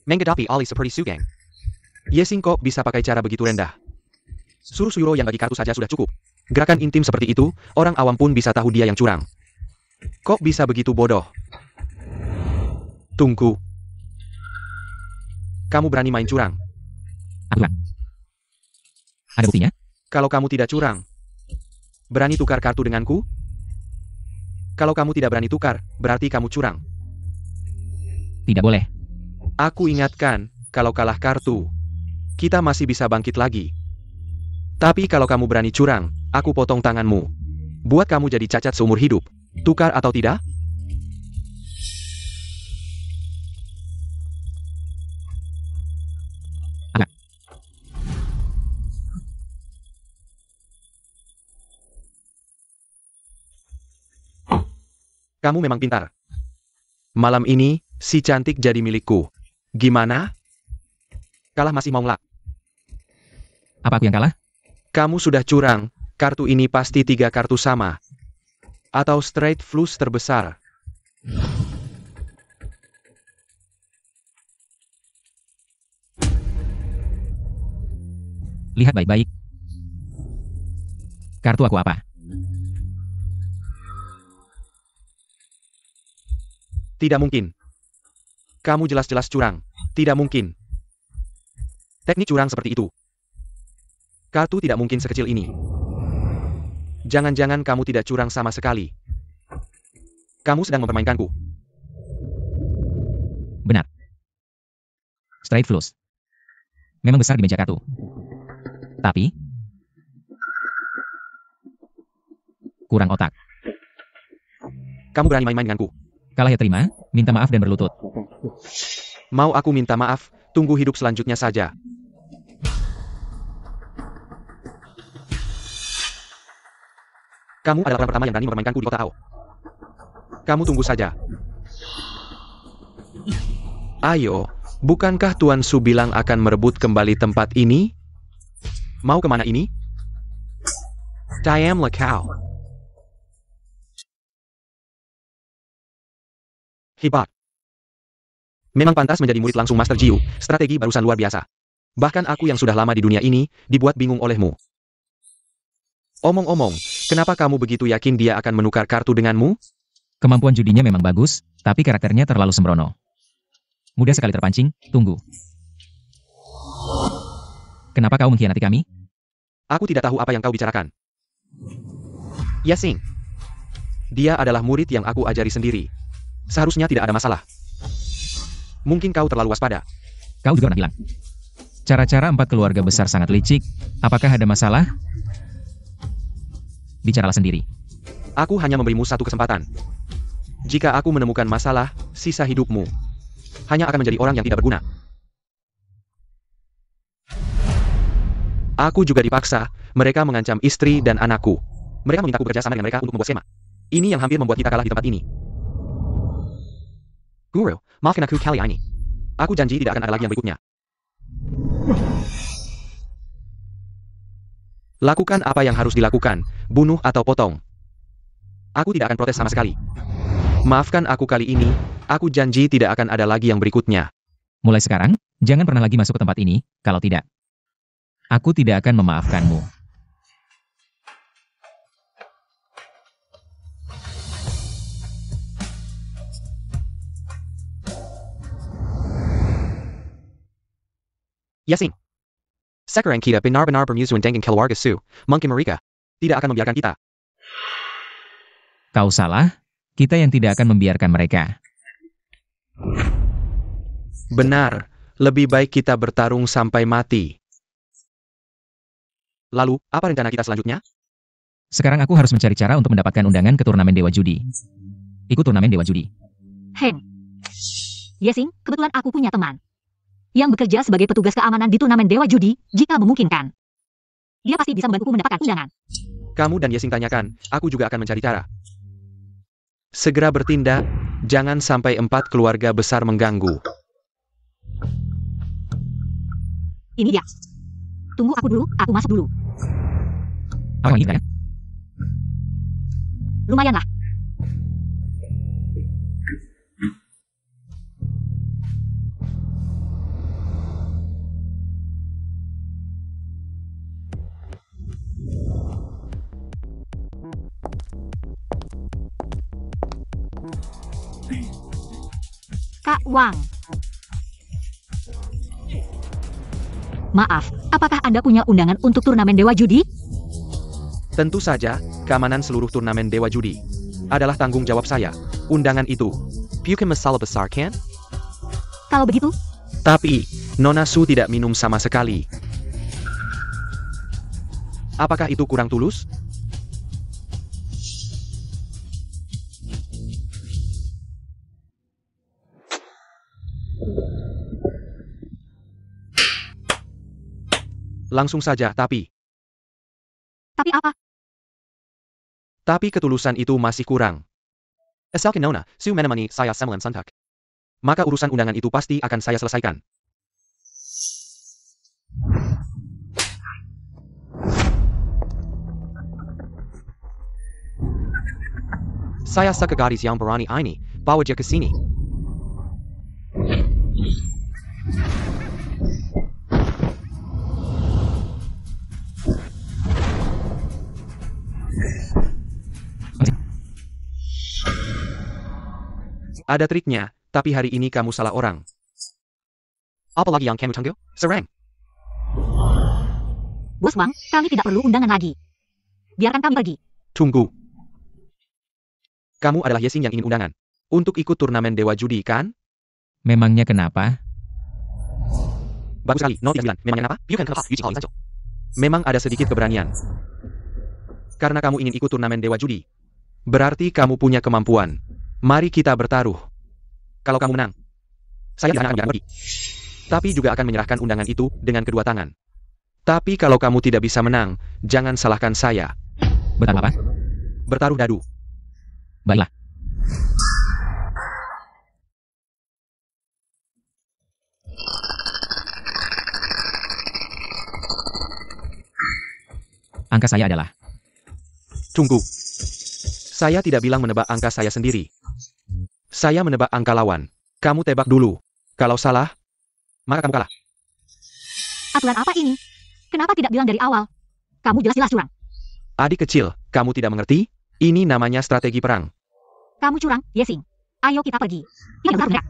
Menghadapi Ali seperti Sugang. Yesing kok bisa pakai cara begitu rendah? Suruh Suyuro yang bagi kartu saja sudah cukup. Gerakan intim seperti itu, orang awam pun bisa tahu dia yang curang. Kok bisa begitu bodoh? Tunggu. Kamu berani main curang? Aku curang. Ada buktinya? Kalau kamu tidak curang, berani tukar kartu denganku? Kalau kamu tidak berani tukar, berarti kamu curang. Tidak boleh. Aku ingatkan, kalau kalah kartu, kita masih bisa bangkit lagi. Tapi kalau kamu berani curang, aku potong tanganmu. Buat kamu jadi cacat seumur hidup. Tukar atau tidak? Agak. Kamu memang pintar. Malam ini, si cantik jadi milikku. Gimana? Kalah masih mau ngelak? Apa aku yang kalah? Kamu sudah curang, kartu ini pasti 3 kartu sama. Atau straight flush terbesar. Lihat baik-baik. Kartu aku apa? Tidak mungkin. Kamu jelas-jelas curang. Tidak mungkin. Teknik curang seperti itu. Kartu tidak mungkin sekecil ini. Jangan-jangan kamu tidak curang sama sekali. Kamu sedang mempermainkanku. Benar. Straight flush. Memang besar di meja kartu. Tapi kurang otak. Kamu berani main-main denganku. Kalah ya terima, minta maaf dan berlutut. Mau aku minta maaf, tunggu hidup selanjutnya saja. Kamu adalah orang pertama yang berani mempermainkanku di kota Ao. Kamu tunggu saja. Ayo, bukankah Tuan Su bilang akan merebut kembali tempat ini? Mau kemana ini? Diam Lakau. Hebat. Memang pantas menjadi murid langsung Master Jiu, strategi barusan luar biasa. Bahkan aku yang sudah lama di dunia ini, dibuat bingung olehmu. Omong-omong, kenapa kamu begitu yakin dia akan menukar kartu denganmu? Kemampuan judinya memang bagus, tapi karakternya terlalu sembrono. Mudah sekali terpancing, tunggu. Kenapa kau mengkhianati kami? Aku tidak tahu apa yang kau bicarakan. Yesing. Dia adalah murid yang aku ajari sendiri. Seharusnya tidak ada masalah. Mungkin kau terlalu waspada. Kau juga pernah bilang. Cara-cara 4 keluarga besar sangat licik. Apakah ada masalah? Bicaralah sendiri. Aku hanya memberimu satu kesempatan. Jika aku menemukan masalah, sisa hidupmu hanya akan menjadi orang yang tidak berguna. Aku juga dipaksa, mereka mengancam istri dan anakku. Mereka memintaku bekerja sama dengan mereka untuk membuat skema. Ini yang hampir membuat kita kalah di tempat ini. Guru, maafkan aku kali ini. Aku janji tidak akan ada lagi yang berikutnya. Lakukan apa yang harus dilakukan, bunuh atau potong. Aku tidak akan protes sama sekali. Maafkan aku kali ini, aku janji tidak akan ada lagi yang berikutnya. Mulai sekarang, jangan pernah lagi masuk ke tempat ini, kalau tidak. Aku tidak akan memaafkanmu. Yesing. Sekarang kita benar-benar bermusuhan dengan keluarga Su, mungkin mereka Tidak akan membiarkan kita. Kau salah, kita yang tidak akan membiarkan mereka. Benar, lebih baik kita bertarung sampai mati. Lalu, apa rencana kita selanjutnya? Sekarang aku harus mencari cara untuk mendapatkan undangan ke turnamen Dewa Judi. Ikut turnamen Dewa Judi. Yesing, kebetulan aku punya teman. yang bekerja sebagai petugas keamanan di turnamen Dewa Judi, jika memungkinkan. Dia pasti bisa membantuku mendapatkan undangan. Kamu dan Yesing tanyakan, aku juga akan mencari cara. Segera bertindak, jangan sampai 4 keluarga besar mengganggu. Ini dia. Tunggu aku dulu, aku masuk dulu. Apa yang inginkan? Lumayanlah. Kak Wang. Maaf, apakah Anda punya undangan untuk turnamen Dewa Judi? Tentu saja, keamanan seluruh turnamen Dewa Judi adalah tanggung jawab saya. Undangan itu. Bukan masalah besar kan? Kalau begitu, Tapi, Nona Su tidak minum sama sekali. Apakah itu kurang tulus? Langsung saja, tapi apa? Tapi ketulusan itu masih kurang. Asalkan Nona, Su menemani saya sembilan suntuk. Maka urusan undangan itu pasti akan saya selesaikan. Saya suka gadis yang berani ini, bawa dia ke sini. Ada triknya, tapi hari ini kamu salah orang. Apalagi yang kamu tunggu? Serang. Bos Wang, kami tidak perlu undangan lagi. Biarkan kami pergi. Tunggu. Kamu adalah Yesing yang ingin undangan. Untuk ikut turnamen Dewa Judi, kan? Memangnya kenapa? Bagus sekali, 039. Memangnya kenapa? Bukan kenapa, Yuji paling sancho. Memang ada sedikit keberanian. Karena kamu ingin ikut turnamen Dewa Judi. Berarti kamu punya kemampuan. Mari kita bertaruh. Kalau kamu menang, saya tidak akan biarkan pergi. Tapi juga akan menyerahkan undangan itu dengan kedua tangan. Tapi kalau kamu tidak bisa menang, jangan salahkan saya. Bertaruh apa? Bertaruh dadu. Baiklah. Angka saya adalah... Tunggu. Saya tidak bilang menebak angka saya sendiri. Saya menebak angka lawan. Kamu tebak dulu. Kalau salah, maka kamu kalah. Aturan apa ini? Kenapa tidak bilang dari awal? Kamu jelas-jelas curang. Adik kecil, kamu tidak mengerti? Ini namanya strategi perang. Kamu curang, Yesing. Ayo kita pergi. Ini benar-benar.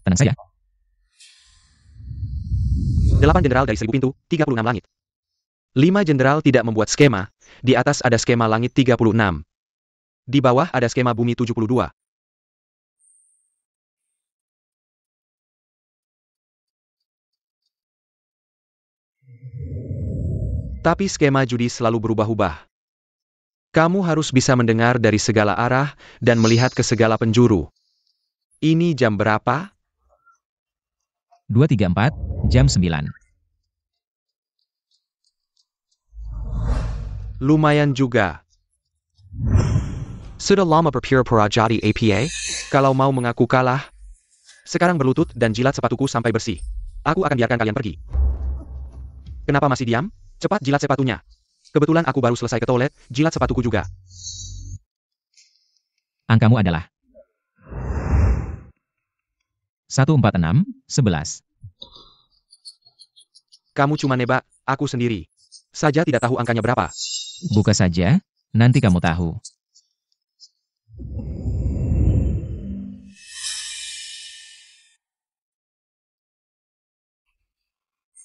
Tenang saja. 8 jenderal dari 1000 pintu, 36 langit. 5 jenderal tidak membuat skema. Di atas ada skema langit 36. Di bawah ada skema bumi 72. Tapi skema judi selalu berubah-ubah. Kamu harus bisa mendengar dari segala arah dan melihat ke segala penjuru. Ini jam berapa? 234, jam 9. Lumayan juga. Sudah lama berpura-pura jadi APA? Kalau mau mengaku kalah, sekarang berlutut dan jilat sepatuku sampai bersih. Aku akan biarkan kalian pergi. Kenapa masih diam? Cepat jilat sepatunya. Kebetulan aku baru selesai ke toilet, jilat sepatuku juga. Angkamu adalah 146, 11. Kamu cuma nebak, aku sendiri saja tidak tahu angkanya berapa. Buka saja, nanti kamu tahu.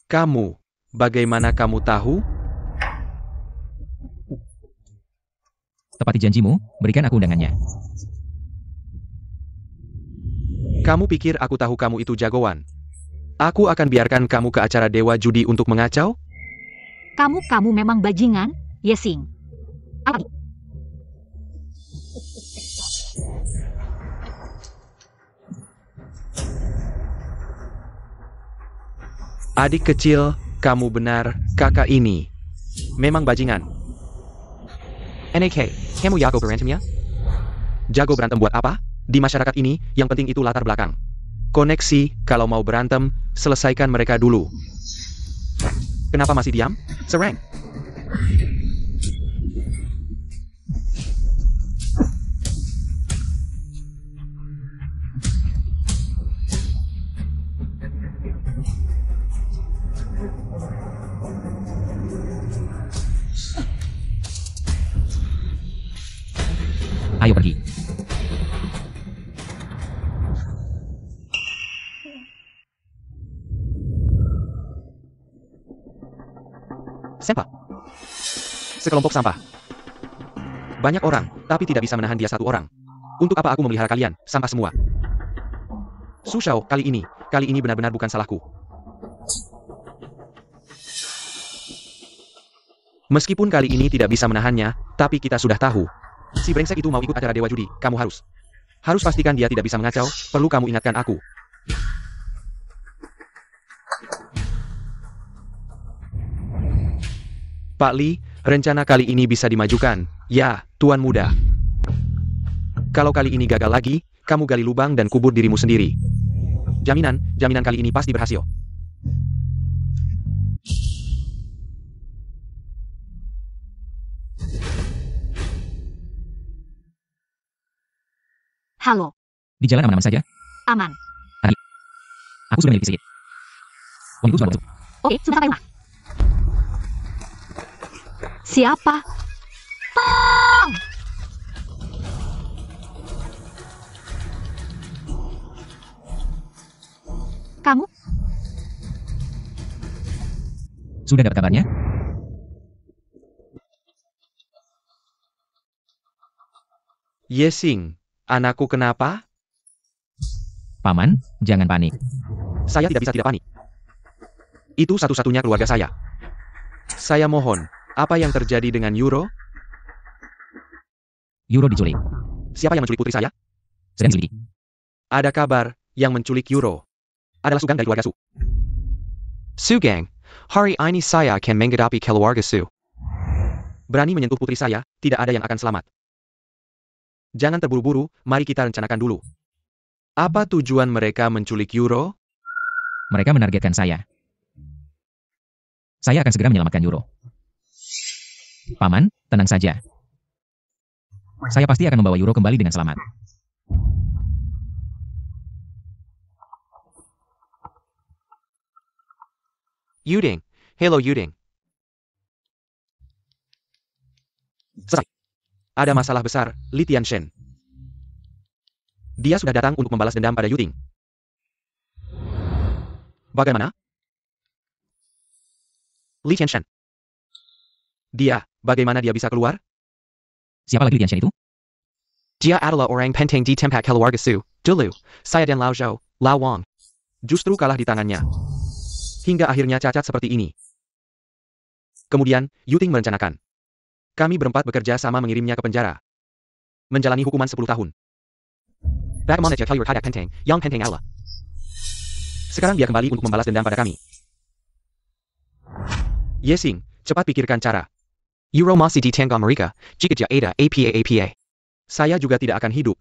Kamu, bagaimana kamu tahu? Tepati janjimu, berikan aku undangannya. Kamu pikir aku tahu kamu itu jagoan? Aku akan biarkan kamu ke acara Dewa Judi untuk mengacau? Kamu memang bajingan, Yesing. Apa? Adik kecil, kamu benar, kakak ini. Memang bajingan. NAK, kamu jago berantem ya? Jago berantem buat apa? Di masyarakat ini, yang penting itu latar belakang. Koneksi, kalau mau berantem, selesaikan mereka dulu. Kenapa masih diam? Serang. Ayo pergi. Sampah. Sekelompok sampah. Banyak orang, tapi tidak bisa menahan dia satu orang. Untuk apa aku memelihara kalian, sampah semua. Su Shao, kali ini benar-benar bukan salahku. Meskipun kali ini tidak bisa menahannya, tapi kita sudah tahu. Si brengsek itu mau ikut acara Dewa Judi, kamu harus pastikan dia tidak bisa mengacau, perlu kamu ingatkan aku. Pak Li, rencana kali ini bisa dimajukan. Ya, Tuan Muda. Kalau kali ini gagal lagi, kamu gali lubang dan kubur dirimu sendiri. Jaminan kali ini pasti berhasil. Halo, Di jalan aman-aman saja. aman. Aku sudah memiliki sedikit. Uang itu sudah masuk. Oke, sudah sampai rumah. Siapa? Tolong! Kamu? Sudah dapat kabarnya? Yesing, anakku kenapa? Paman, jangan panik. Saya tidak bisa tidak panik. Itu satu-satunya keluarga saya. Saya mohon, apa yang terjadi dengan Yuro? Yuro diculik. Siapa yang menculik putri saya? Sedang diselidiki. Ada kabar, yang menculik Yuro adalah Sugang dari keluarga Su. Sugang, hari ini saya akan menghadapi keluarga Su. Berani menyentuh putri saya, tidak ada yang akan selamat. Jangan terburu-buru, mari kita rencanakan dulu. Apa tujuan mereka menculik Yuro? Mereka menargetkan saya. Saya akan segera menyelamatkan Yuro. Paman, tenang saja. Saya pasti akan membawa Yuro kembali dengan selamat. Yuding, hello Yuding. Selesai. Ada masalah besar, Li Tianshen. Dia sudah datang untuk membalas dendam pada Yuting. Bagaimana? Li Tianshen. Bagaimana dia bisa keluar? Siapa lagi Li Tianshen itu? Dia adalah orang penting di tempat keluarga Su. Dulu, saya dan Lao Zhou, Lao Wang. Justru kalah di tangannya. Hingga akhirnya cacat seperti ini. Kemudian, Yuting merencanakan. Kami berempat bekerja sama mengirimnya ke penjara. Menjalani hukuman 10 tahun. Bagaimana dia keluar hadak penting, yang penting adalah. Sekarang dia kembali untuk membalas dendam pada kami. Yesing, cepat pikirkan cara. Yuro masih di tangan mereka, jika dia ada APA. Saya juga tidak akan hidup.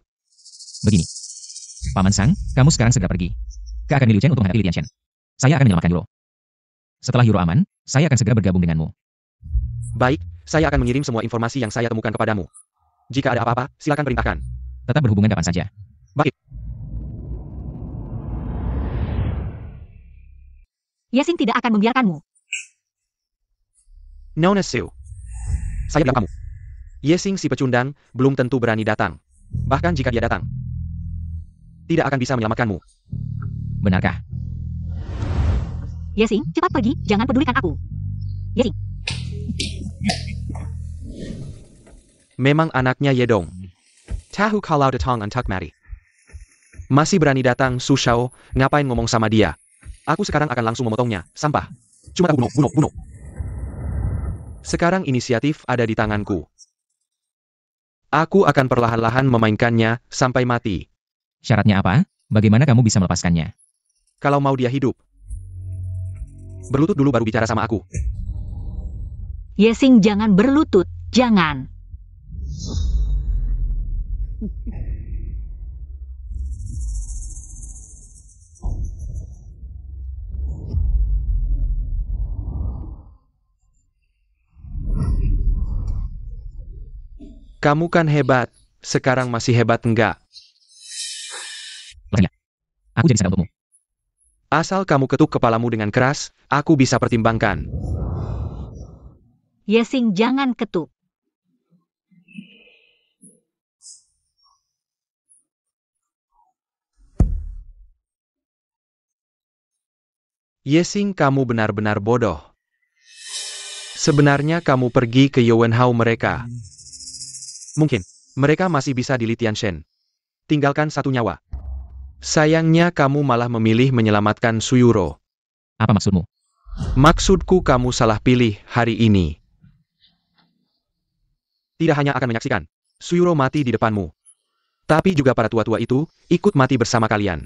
Begini. Paman Sang, kamu sekarang segera pergi ke Akademi Liu Chen untuk menghadapi Li Tianshen. Saya akan menyelamatkan Yuro. Setelah Yuro aman, saya akan segera bergabung denganmu. Baik, saya akan mengirim semua informasi yang saya temukan kepadamu. Jika ada apa-apa, silakan perintahkan. Tetap berhubungan kapan saja. Baik. Yesing tidak akan membiarkanmu. Nona Su. Saya bilang kamu. Yesing si pecundang, belum tentu berani datang. Bahkan jika dia datang, tidak akan bisa menyelamatkanmu. Benarkah? Yesing, cepat pergi, jangan pedulikan aku. Yesing. Memang anaknya Yedong. Tahu kalau datang untuk mati. Masih berani datang Su Shao, ngapain ngomong sama dia? Aku sekarang akan langsung memotongnya, sampah. Cuma aku bunuh. Sekarang inisiatif ada di tanganku. Aku akan perlahan-lahan memainkannya sampai mati. Syaratnya apa? Bagaimana kamu bisa melepaskannya? Kalau mau dia hidup. Berlutut dulu baru bicara sama aku. Yesing, jangan berlutut, jangan. Kamu kan hebat, sekarang masih hebat enggak? Lepaskan dia. Aku jadi saudara untukmu. Asal kamu ketuk kepalamu dengan keras, aku bisa pertimbangkan. Yesing, jangan ketuk. Yesing, kamu benar-benar bodoh. Sebenarnya kamu pergi ke Yuanhao mereka. Mungkin, mereka masih bisa di Litianshen. Tinggalkan satu nyawa. Sayangnya kamu malah memilih menyelamatkan Suyuro. Apa maksudmu? Maksudku kamu salah pilih hari ini. Tidak hanya akan menyaksikan Suyuro mati di depanmu, tapi juga para tua-tua itu ikut mati bersama kalian.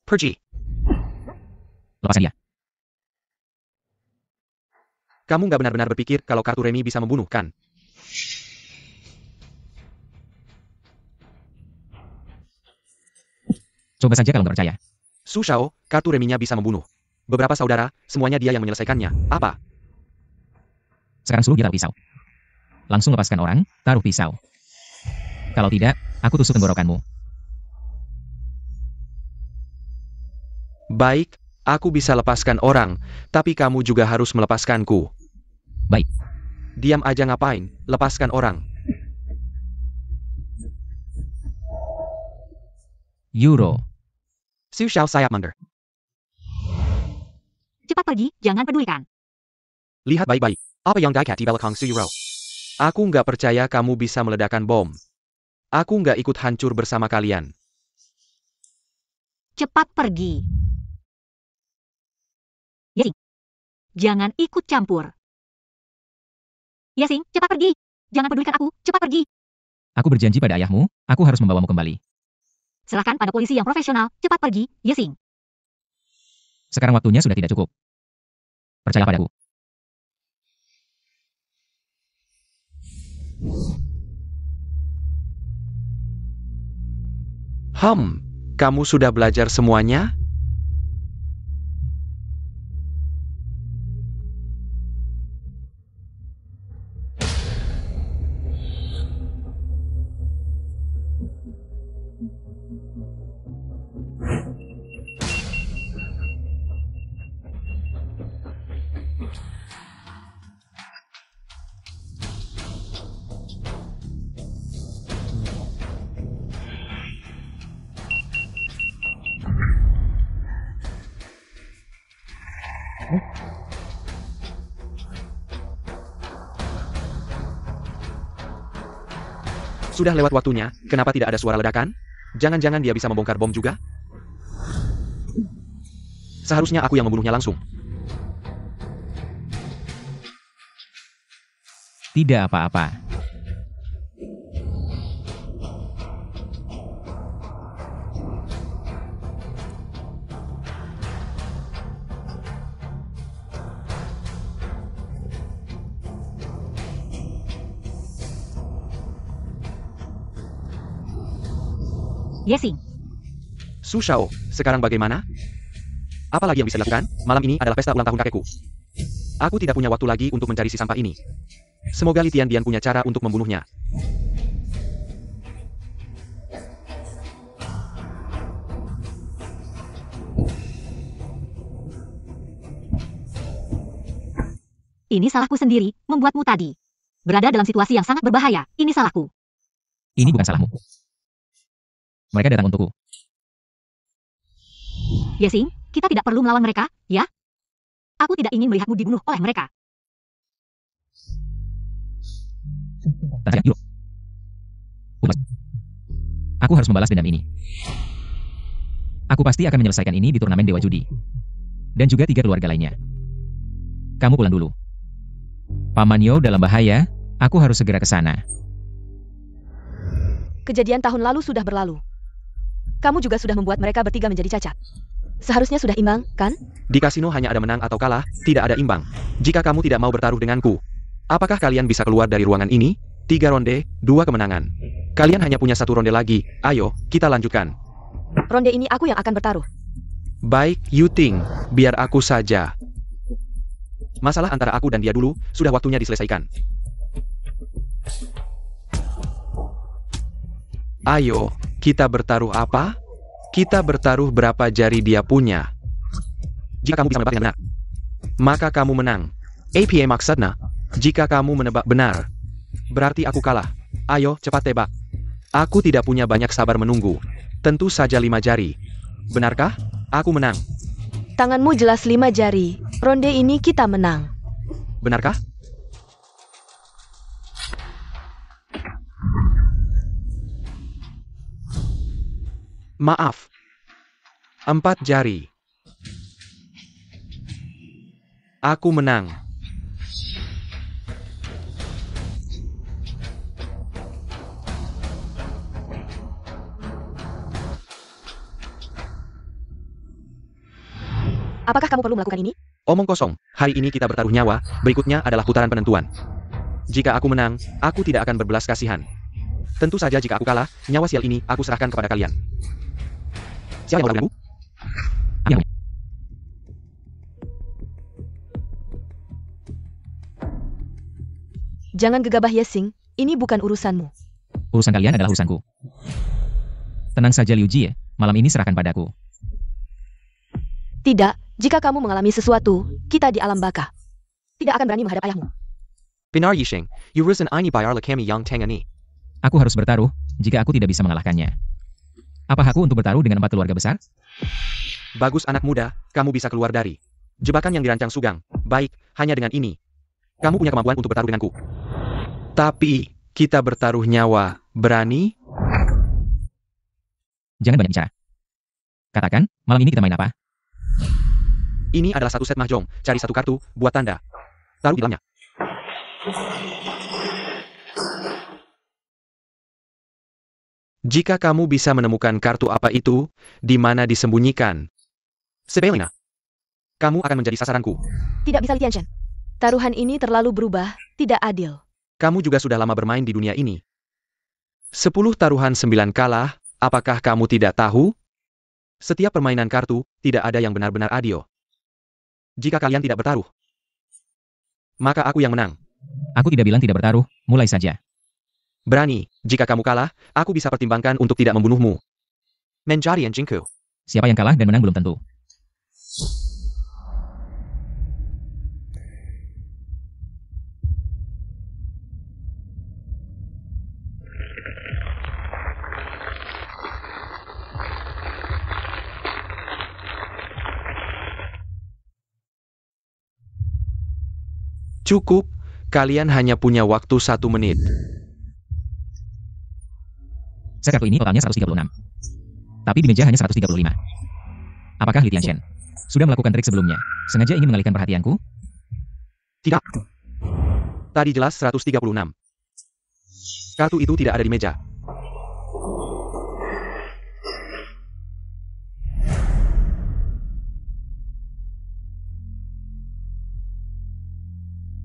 Pergi. Lepaskan dia. Kamu nggak benar-benar berpikir kalau kartu remi bisa membunuh, kan? Coba saja kalau nggak percaya. Su Shao, kartu reminya bisa membunuh. Beberapa saudara, semuanya dia yang menyelesaikannya. Apa? Sekarang suruh dia taruh pisau. Langsung lepaskan orang, taruh pisau. Kalau tidak, aku tusuk tenggorokanmu. Baik, aku bisa lepaskan orang, tapi kamu juga harus melepaskanku. Baik. Diam aja ngapain, lepaskan orang. Euro. Su Shao sayap mangger. Cepat pergi, jangan pedulikan. Lihat baik-baik, apa yang dikat di belakang Suyuro. Aku nggak percaya kamu bisa meledakkan bom. Aku nggak ikut hancur bersama kalian. Cepat pergi. Yesing, jangan ikut campur. Yesing, cepat pergi. Jangan pedulikan aku, cepat pergi. Aku berjanji pada ayahmu, aku harus membawamu kembali. Serahkan pada polisi yang profesional, cepat pergi, Yesing. Sekarang waktunya sudah tidak cukup. Percaya padaku. Kamu sudah belajar semuanya? Sudah lewat waktunya, kenapa tidak ada suara ledakan? Jangan-jangan dia bisa membongkar bom juga? Seharusnya aku yang membunuhnya langsung. Tidak apa-apa. Yesing, Su Shao, sekarang bagaimana? Apa lagi yang bisa dilakukan? Malam ini adalah pesta ulang tahun kakekku. Aku tidak punya waktu lagi untuk mencari si sampah ini. Semoga Li Tiandian punya cara untuk membunuhnya. ini salahku sendiri, membuatmu tadi berada dalam situasi yang sangat berbahaya. Ini salahku. Ini bukan salahmu. Mereka datang untukku. Yesing, kita tidak perlu melawan mereka, ya? Aku tidak ingin melihatmu dibunuh oleh mereka. Yuk. Aku harus membalas dendam ini. Aku pasti akan menyelesaikan ini di turnamen Dewa Judi. Dan juga 3 keluarga lainnya. Kamu pulang dulu. Paman Yo dalam bahaya, aku harus segera ke sana. Kejadian tahun lalu sudah berlalu. Kamu juga sudah membuat mereka bertiga menjadi cacat. Seharusnya sudah imbang, kan? Di kasino hanya ada menang atau kalah, tidak ada imbang. Jika kamu tidak mau bertaruh denganku, apakah kalian bisa keluar dari ruangan ini? 3 ronde, 2 kemenangan. Kalian hanya punya 1 ronde lagi, ayo, kita lanjutkan. Ronde ini aku yang akan bertaruh. Baik, Yuting, biar aku saja. Masalah antara aku dan dia dulu, sudah waktunya diselesaikan. Ayo, kita bertaruh apa? Kita bertaruh berapa jari dia punya. Jika kamu bisa menebak dengan benar, maka kamu menang. APA maksudnya, jika kamu menebak benar, berarti aku kalah. Ayo, cepat tebak. Aku tidak punya banyak sabar menunggu. Tentu saja 5 jari. Benarkah? Aku menang. Tanganmu jelas 5 jari. Ronde ini kita menang. Benarkah? Maaf. 4 jari. Aku menang. Apakah kamu perlu melakukan ini? Omong kosong, hari ini kita bertaruh nyawa, berikutnya adalah putaran penentuan. Jika aku menang, aku tidak akan berbelas kasihan. Tentu saja jika aku kalah, nyawa sial ini aku serahkan kepada kalian. Siapa yang mau bergabung? Yang Jangan gegabah Yesing, ini bukan urusanmu. urusan kalian adalah urusanku. Tenang saja Liu Jie, malam ini serahkan padaku. Tidak, jika kamu mengalami sesuatu, kita di alam baka. Tidak akan berani menghadap ayahmu. Benar Yisheng, urusan ini biarlah kami yang tangani. Aku harus bertaruh, jika aku tidak bisa mengalahkannya. Apa hakku untuk bertaruh dengan 4 keluarga besar? Bagus anak muda, kamu bisa keluar dari jebakan yang dirancang Sugang. Baik, hanya dengan ini. Kamu punya kemampuan untuk bertaruh denganku. Tapi, kita bertaruh nyawa, berani? Jangan banyak bicara. Katakan, malam ini kita main apa? Ini adalah 1 set mahjong, cari 1 kartu, buat tanda. Taruh di dalamnya. Jika kamu bisa menemukan kartu apa itu, di mana disembunyikan, Sebelina, kamu akan menjadi sasaranku. Tidak bisa Li Tianshan. Taruhan ini terlalu berubah, tidak adil. Kamu juga sudah lama bermain di dunia ini. 10 taruhan 9 kalah, apakah kamu tidak tahu? Setiap permainan kartu, tidak ada yang benar-benar adil. Jika kalian tidak bertaruh, maka aku yang menang. Aku tidak bilang tidak bertaruh, mulai saja. Berani, jika kamu kalah, aku bisa pertimbangkan untuk tidak membunuhmu. Menjadi Jinku. Siapa yang kalah dan menang belum tentu. Cukup, kalian hanya punya waktu 1 menit. Set kartu ini totalnya 136. Tapi di meja hanya 135. Apakah Li Tianshan sudah melakukan trik sebelumnya? Sengaja ingin mengalihkan perhatianku? Tidak. Tadi jelas 136. Kartu itu tidak ada di meja.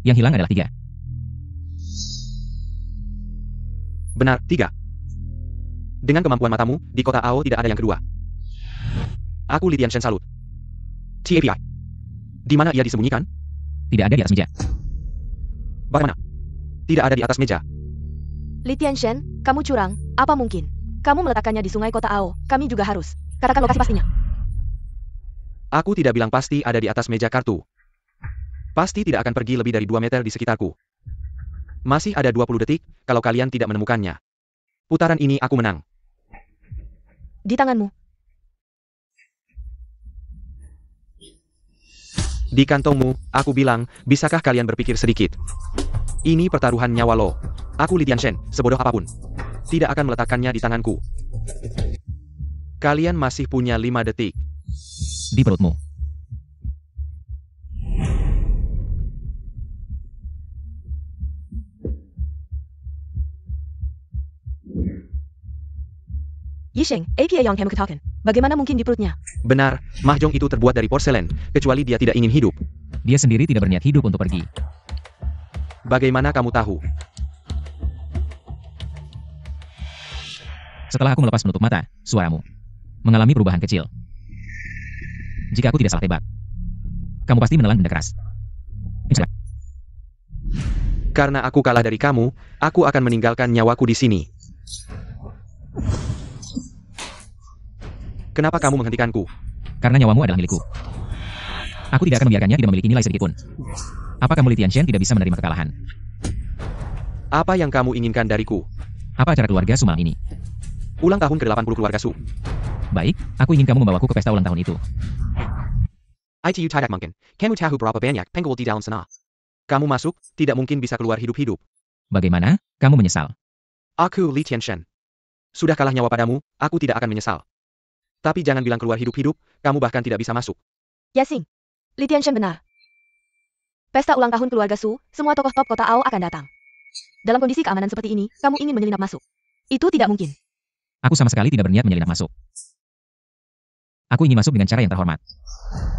Yang hilang adalah 3. Benar, 3. Dengan kemampuan matamu, di kota Ao tidak ada yang kedua. Aku Li Tianshan salut. TAPI. Di mana ia disembunyikan? Tidak ada di atas meja. Bagaimana? Tidak ada di atas meja. Li Tianshan, kamu curang, apa mungkin? Kamu meletakkannya di sungai kota Ao, kami juga harus. Katakan lokasi pastinya. Aku tidak bilang pasti ada di atas meja kartu. Pasti tidak akan pergi lebih dari 2 meter di sekitarku. Masih ada 20 detik, kalau kalian tidak menemukannya. Putaran ini aku menang. Di tanganmu. Di kantongmu, aku bilang, bisakah kalian berpikir sedikit? Ini pertaruhan nyawa lo. Aku Li Tianshan, sebodoh apapun, tidak akan meletakkannya di tanganku. Kalian masih punya 5 detik. Di perutmu. Yisheng, apa yang kamu katakan? Bagaimana mungkin di perutnya? Benar, mahjong itu terbuat dari porselen, kecuali dia tidak ingin hidup. Dia sendiri tidak berniat hidup untuk pergi. Bagaimana kamu tahu? Setelah aku melepas penutup mata, suaramu mengalami perubahan kecil. Jika aku tidak salah tebak, kamu pasti menelan benda keras. Karena aku kalah dari kamu, aku akan meninggalkan nyawaku di sini. Kenapa kamu menghentikanku? Karena nyawamu adalah milikku. Aku tidak akan membiarkannya tidak memiliki nilai sedikitpun. Apa kamu Li Tianxian tidak bisa menerima kekalahan? Apa yang kamu inginkan dariku? Apa acara keluarga Su malam ini? Ulang tahun ke-80 keluarga Su. Baik, aku ingin kamu membawaku ke pesta ulang tahun itu. Itu tidak mungkin. Kamu tahu berapa banyak penggul di dalam sana. Kamu masuk, tidak mungkin bisa keluar hidup-hidup. Bagaimana? Kamu menyesal? Aku Li Tianxian. Sudah kalah nyawa padamu, aku tidak akan menyesal. Tapi jangan bilang keluar hidup-hidup, kamu bahkan tidak bisa masuk. Yasing, Li Tianxian benar. Pesta ulang tahun keluarga Su, semua tokoh top kota Ao akan datang. Dalam kondisi keamanan seperti ini, kamu ingin menyelinap masuk. Itu tidak mungkin. Aku sama sekali tidak berniat menyelinap masuk. Aku ingin masuk dengan cara yang terhormat.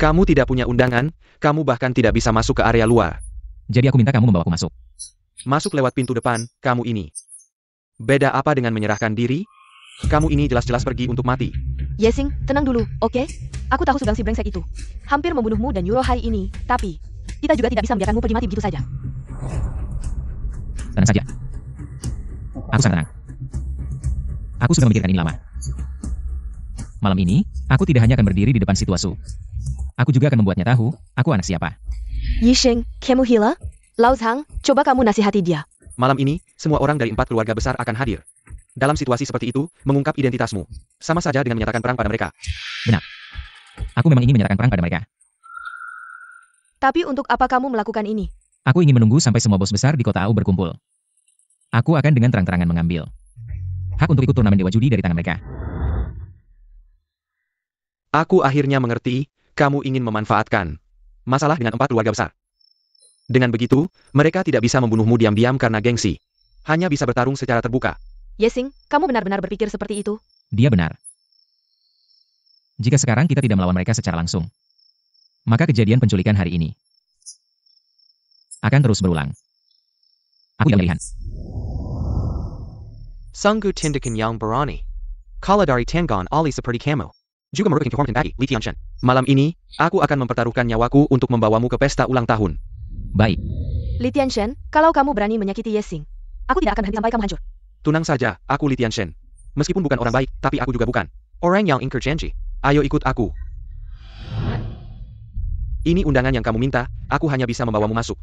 Kamu tidak punya undangan, kamu bahkan tidak bisa masuk ke area luar. Jadi aku minta kamu membawaku masuk. Masuk lewat pintu depan, kamu ini. Beda apa dengan menyerahkan diri? Kamu ini jelas-jelas pergi untuk mati. Yasing, tenang dulu, oke? Aku tahu Sugang si brengsek itu hampir membunuhmu dan nyuruh hari ini, tapi kita juga tidak bisa membiarkanmu pergi mati begitu saja. Tenang saja. Aku sangat tenang. Aku sudah memikirkan ini lama. Malam ini, aku tidak hanya akan berdiri di depan situasi. Aku juga akan membuatnya tahu, aku anak siapa. Yisheng, kamu gila? Lao Zhang, coba kamu nasihati dia. Malam ini, semua orang dari 4 keluarga besar akan hadir. Dalam situasi seperti itu, mengungkap identitasmu. Sama saja dengan menyatakan perang pada mereka. Benar. Aku memang ingin menyatakan perang pada mereka. Tapi untuk apa kamu melakukan ini? Aku ingin menunggu sampai semua bos besar di kota Au berkumpul. Aku akan dengan terang-terangan mengambil hak untuk ikut turnamen Dewa Judi dari tangan mereka. Aku akhirnya mengerti, kamu ingin memanfaatkan masalah dengan 4 keluarga besar. Dengan begitu, mereka tidak bisa membunuhmu diam-diam karena gengsi. Hanya bisa bertarung secara terbuka. Yasing, kamu benar-benar berpikir seperti itu? Dia benar. Jika sekarang kita tidak melawan mereka secara langsung, maka kejadian penculikan hari ini akan terus berulang. Aku tidak pilihan. Sungguh tindakan yang berani. Kala dari Tengan Ali seperti kamu. Juga merupakan kehormatan bagi Li Tianxian. Malam ini, aku akan mempertaruhkan nyawaku untuk membawamu ke pesta ulang tahun. Baik. Li Tianxian, kalau kamu berani menyakiti Yasing, aku tidak akan berhenti sampai kamu hancur. Tunang saja, aku Li Tianxian. Meskipun bukan orang baik, tapi aku juga bukan Orang yang ingkar janji. Ayo ikut aku. Ini undangan yang kamu minta, aku hanya bisa membawamu masuk.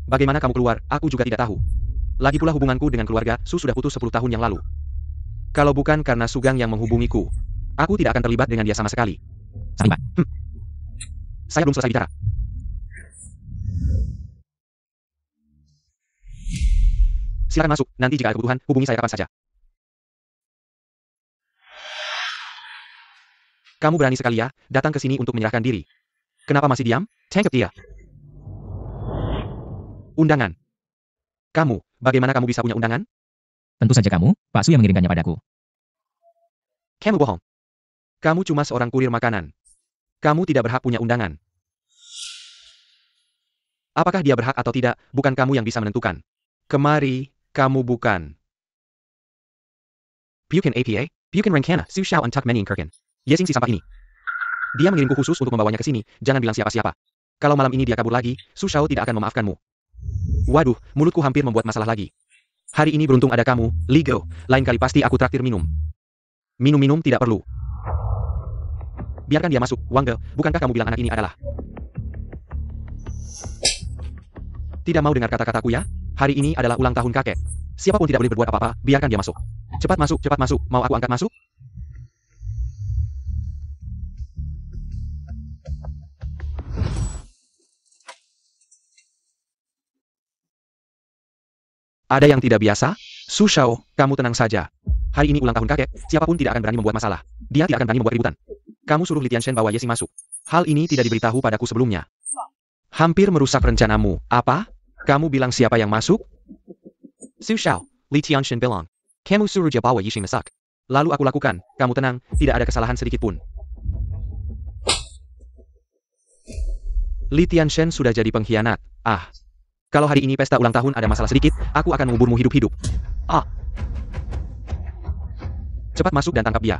Bagaimana kamu keluar, aku juga tidak tahu. Lagi pula hubunganku dengan keluarga Su sudah putus 10 tahun yang lalu. Kalau bukan karena Sugang yang menghubungiku, aku tidak akan terlibat dengan dia sama sekali. Terlibat? Saya belum selesai bicara. Silakan masuk, nanti jika ada kebutuhan, hubungi saya kapan saja. Kamu berani sekali ya, datang ke sini untuk menyerahkan diri. Kenapa masih diam? Tangkap dia. Undangan. Kamu, bagaimana kamu bisa punya undangan? Tentu saja kamu, Pak Su yang mengirimkannya padaku. Kamu bohong. Kamu cuma seorang kurir makanan. Kamu tidak berhak punya undangan. Apakah dia berhak atau tidak, bukan kamu yang bisa menentukan. Kemari, kamu bukan. Bukan APA, bukan rencana, Su Shao untuk meningkirkan. Yasing si sampah ini. Dia mengirimku khusus untuk membawanya ke sini, jangan bilang siapa-siapa. Kalau malam ini dia kabur lagi, Su Shao tidak akan memaafkanmu. Waduh, mulutku hampir membuat masalah lagi. Hari ini beruntung ada kamu, Li Go. Lain kali pasti aku traktir minum. Minum-minum tidak perlu. Biarkan dia masuk, Wang Ge. Bukankah kamu bilang anak ini adalah... Tidak mau dengar kata-kataku ya? Hari ini adalah ulang tahun kakek. Siapapun tidak boleh berbuat apa-apa, biarkan dia masuk. Cepat masuk, mau aku angkat masuk? Ada yang tidak biasa? Su Shao, kamu tenang saja. Hari ini ulang tahun kakek, siapapun tidak akan berani membuat masalah. Dia tidak akan berani membuat keributan. Kamu suruh Li Tianxian bawa Yasing masuk. Hal ini tidak diberitahu padaku sebelumnya. Hampir merusak rencanamu. Apa? Kamu bilang siapa yang masuk? Su Shao, Li Tianxian bilang. Kamu suruh dia bawa Yishing masuk. Lalu aku lakukan, kamu tenang, tidak ada kesalahan sedikit pun. Li Tianshen sudah jadi pengkhianat. Ah. Kalau hari ini pesta ulang tahun ada masalah sedikit, aku akan menguburmu hidup-hidup. Ah. Cepat masuk dan tangkap dia.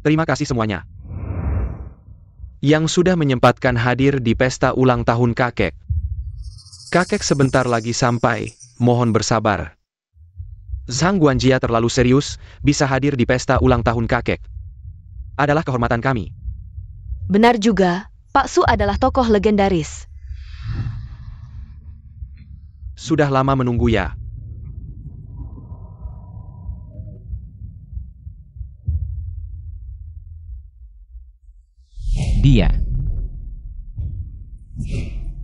Terima kasih semuanya. Yang sudah menyempatkan hadir di pesta ulang tahun kakek. Kakek sebentar lagi sampai, mohon bersabar. Zhang Guanjia terlalu serius, bisa hadir di pesta ulang tahun kakek. Adalah kehormatan kami. Benar juga, Pak Su adalah tokoh legendaris. Sudah lama menunggu ya. Dia.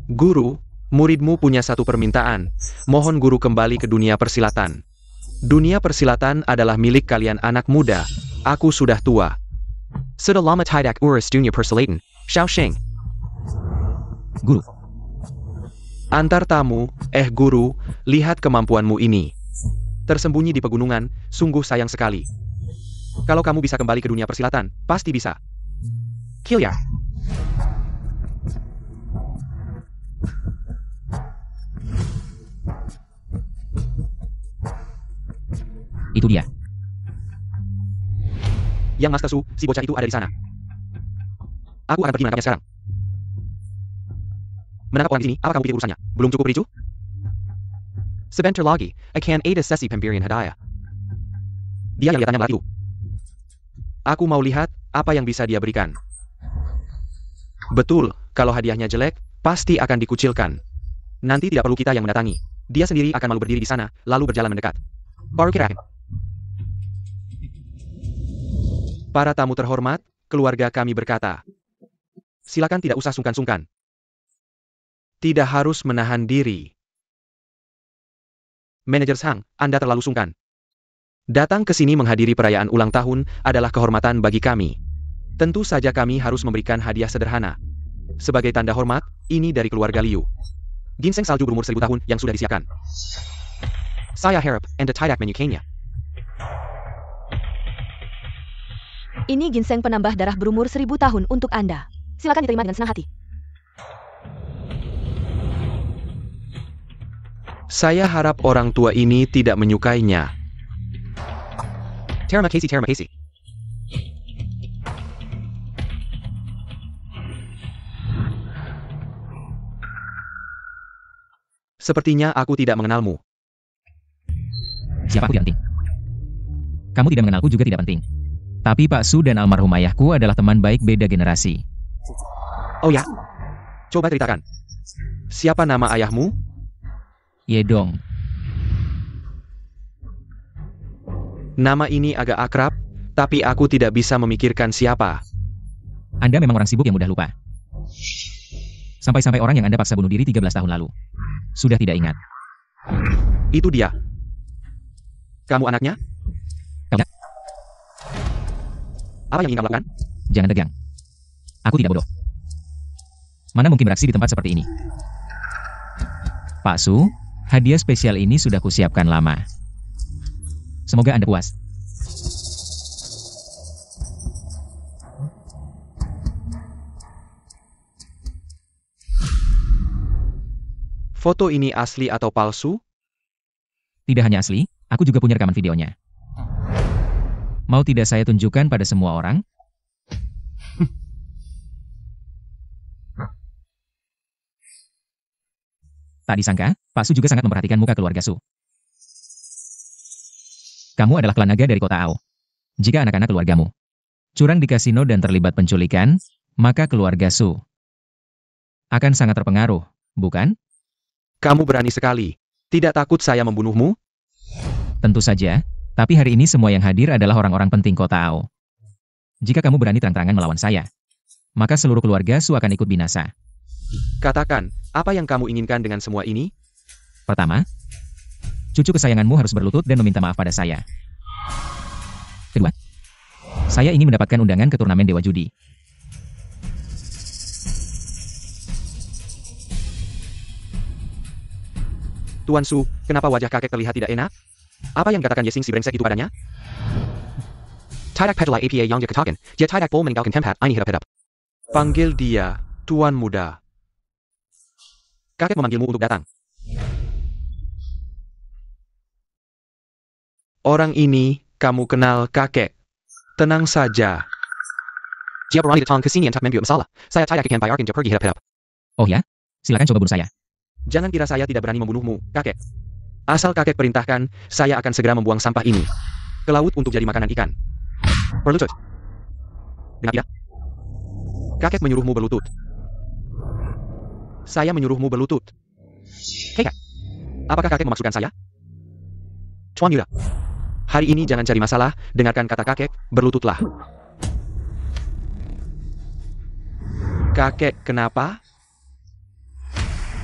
Guru, muridmu punya satu permintaan. Mohon guru kembali ke dunia persilatan. Dunia persilatan adalah milik kalian anak muda. Aku sudah tua. Sudah lama tidak urus dunia persilatan. Xiaoxing. Guru. Antar tamu, guru, lihat kemampuanmu ini. Tersembunyi di pegunungan, sungguh sayang sekali. Kalau kamu bisa kembali ke dunia persilatan, pasti bisa. Kilia. Itu dia. Yang Master Su, si bocah itu ada di sana. Aku akan pergi menangkapnya sekarang. Menangkap orang di sini, apa kamu pikir urusannya? Belum cukup ricu? Sebentar lagi, akan ada sesi pemberian hadiah. Dia yang lihatannya melati. Aku mau lihat apa yang bisa dia berikan. Betul, kalau hadiahnya jelek, pasti akan dikucilkan. Nanti tidak perlu kita yang mendatangi. Dia sendiri akan malu berdiri di sana, lalu berjalan mendekat. Baru kira. Para tamu terhormat, keluarga kami berkata. Silakan tidak usah sungkan-sungkan. Tidak harus menahan diri. Manajer Zhang, Anda terlalu sungkan. Datang ke sini menghadiri perayaan ulang tahun adalah kehormatan bagi kami. Tentu saja kami harus memberikan hadiah sederhana. Sebagai tanda hormat, ini dari keluarga Liu. Ginseng salju berumur 1000 tahun yang sudah disiapkan. Saya harap Anda tidak menyukainya. Ini ginseng penambah darah berumur 1000 tahun untuk Anda. Silakan diterima dengan senang hati. Saya harap orang tua ini tidak menyukainya. Terima kasih. Sepertinya aku tidak mengenalmu. Siapa aku tidak penting. Kamu tidak mengenalku juga tidak penting. Tapi Pak Su dan almarhum ayahku adalah teman baik beda generasi. Oh ya? Coba ceritakan. Siapa nama ayahmu? Yedong. Nama ini agak akrab, tapi aku tidak bisa memikirkan siapa. Anda memang orang sibuk yang mudah lupa. Sampai-sampai orang yang Anda paksa bunuh diri 13 tahun lalu. Sudah tidak ingat. Itu dia. Kamu anaknya? Kamu. Apa yang ingin kamu lakukan? Jangan tegang. Aku tidak bodoh. Mana mungkin beraksi di tempat seperti ini? Pak Su, hadiah spesial ini sudah kusiapkan lama. Semoga Anda puas. Foto ini asli atau palsu? Tidak hanya asli, aku juga punya rekaman videonya. Mau tidak saya tunjukkan pada semua orang? Tak disangka, Pak Su juga sangat memperhatikan muka keluarga Su. Kamu adalah klan naga dari kota Ao. Jika anak-anak keluargamu curang di kasino dan terlibat penculikan, maka keluarga Su akan sangat terpengaruh, bukan? Kamu berani sekali. Tidak takut saya membunuhmu? Tentu saja, tapi hari ini semua yang hadir adalah orang-orang penting kota Ao. Jika kamu berani terang-terangan melawan saya, maka seluruh keluarga Su akan ikut binasa. Katakan, apa yang kamu inginkan dengan semua ini? Pertama, cucu kesayanganmu harus berlutut dan meminta maaf pada saya. Kedua, saya ingin mendapatkan undangan ke turnamen Dewa Judi. Tuan Su, kenapa wajah kakek terlihat tidak enak? Apa yang dikatakan Yesing si brengsek itu padanya? Tidak pedala apa yang dia katakan. Dia tidak boleh meninggalkan tempat ini hidup-hidup. Panggil dia, Tuan Muda. Kakek memanggilmu untuk datang. Orang ini, kamu kenal kakek. Tenang saja. Dia berani datang ke sini untuk membuat masalah. Saya tidak akan biarkan dia pergi hidup-hidup. Oh ya? Silakan coba bunuh saya. Jangan kira saya tidak berani membunuhmu, kakek. Asal kakek perintahkan, saya akan segera membuang sampah ini ke laut untuk jadi makanan ikan. Berlutut. Dengar tidak? Kakek menyuruhmu berlutut. Saya menyuruhmu berlutut. Kakek. Apakah kakek memaksudkan saya? Tuan Yuda. Hari ini jangan cari masalah, dengarkan kata kakek, berlututlah. Kakek, kenapa?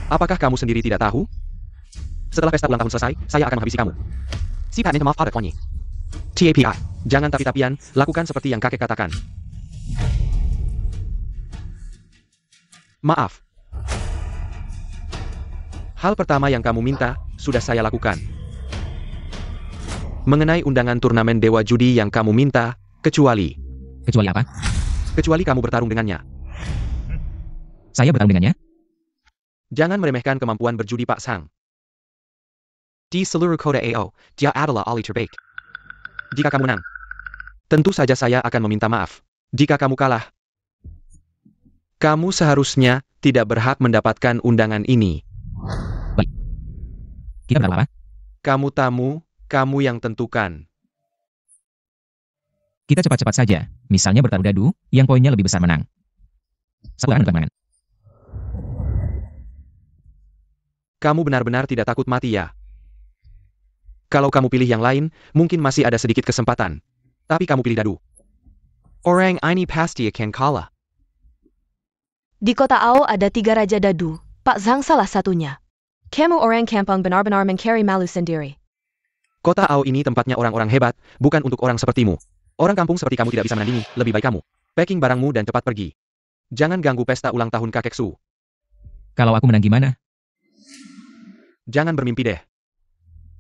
Apakah kamu sendiri tidak tahu? Setelah pesta ulang tahun selesai, saya akan menghabisi kamu. Siapa minta maaf pada tuannya? TAPI. Jangan tapi-tapian, lakukan seperti yang kakek katakan. Maaf. Hal pertama yang kamu minta, sudah saya lakukan. Mengenai undangan turnamen Dewa Judi yang kamu minta, kecuali Kecuali apa? kecuali kamu bertarung dengannya. Saya bertarung dengannya? Jangan meremehkan kemampuan berjudi Pak Sang. Di seluruh kota AO, dia adalah ahli terbaik. Jika kamu menang, tentu saja saya akan meminta maaf. Jika kamu kalah, kamu seharusnya tidak berhak mendapatkan undangan ini. Kita bertaruh apa? Kamu tamu, kamu yang tentukan. Kita cepat-cepat saja. Misalnya bertaruh dadu, yang poinnya lebih besar menang. Satu akan menentukan. Kamu benar-benar tidak takut mati ya? Kalau kamu pilih yang lain, mungkin masih ada sedikit kesempatan. Tapi kamu pilih dadu. Orang ini pasti akan kalah. Di kota Ao ada 3 raja dadu. Pak Zhang salah satunya. Kamu orang kampung benar-benar mencari malu sendiri. Kota Ao ini tempatnya orang-orang hebat, bukan untuk orang sepertimu. Orang kampung seperti kamu tidak bisa menandingi, lebih baik kamu packing barangmu dan cepat pergi. Jangan ganggu pesta ulang tahun kakek Su. Kalau aku menang gimana? Jangan bermimpi deh.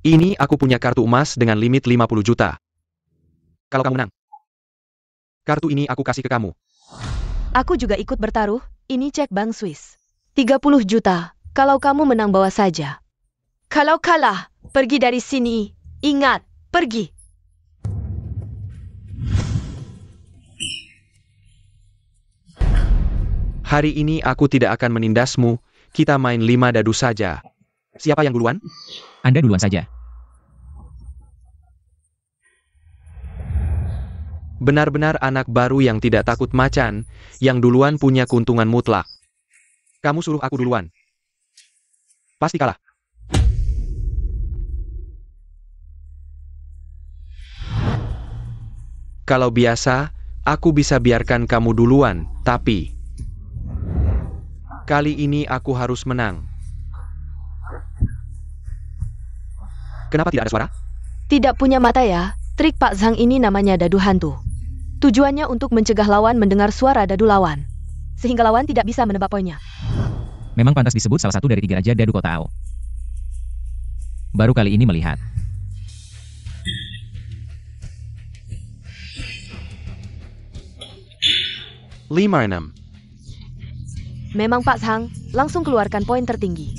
Ini aku punya kartu emas dengan limit 50 juta. Kalau kamu menang, kartu ini aku kasih ke kamu. Aku juga ikut bertaruh, ini cek bank Swiss. 30 juta, kalau kamu menang bawa saja. Kalau kalah, pergi dari sini. Ingat, pergi. Hari ini aku tidak akan menindasmu, kita main 5 dadu saja. Siapa yang duluan? Anda duluan saja. Benar-benar anak baru yang tidak takut macan, yang duluan punya keuntungan mutlak. Kamu suruh aku duluan. Pasti kalah. Kalau biasa, aku bisa biarkan kamu duluan, tapi kali ini aku harus menang. Kenapa tidak ada suara? Tidak punya mata ya, trik Pak Zhang ini namanya dadu hantu. Tujuannya untuk mencegah lawan mendengar suara dadu lawan. Sehingga lawan tidak bisa menebak poinnya. Memang pantas disebut salah satu dari 3 raja dadu kota Ao. Baru kali ini melihat. Lima enam. Memang Pak Zhang, langsung keluarkan poin tertinggi.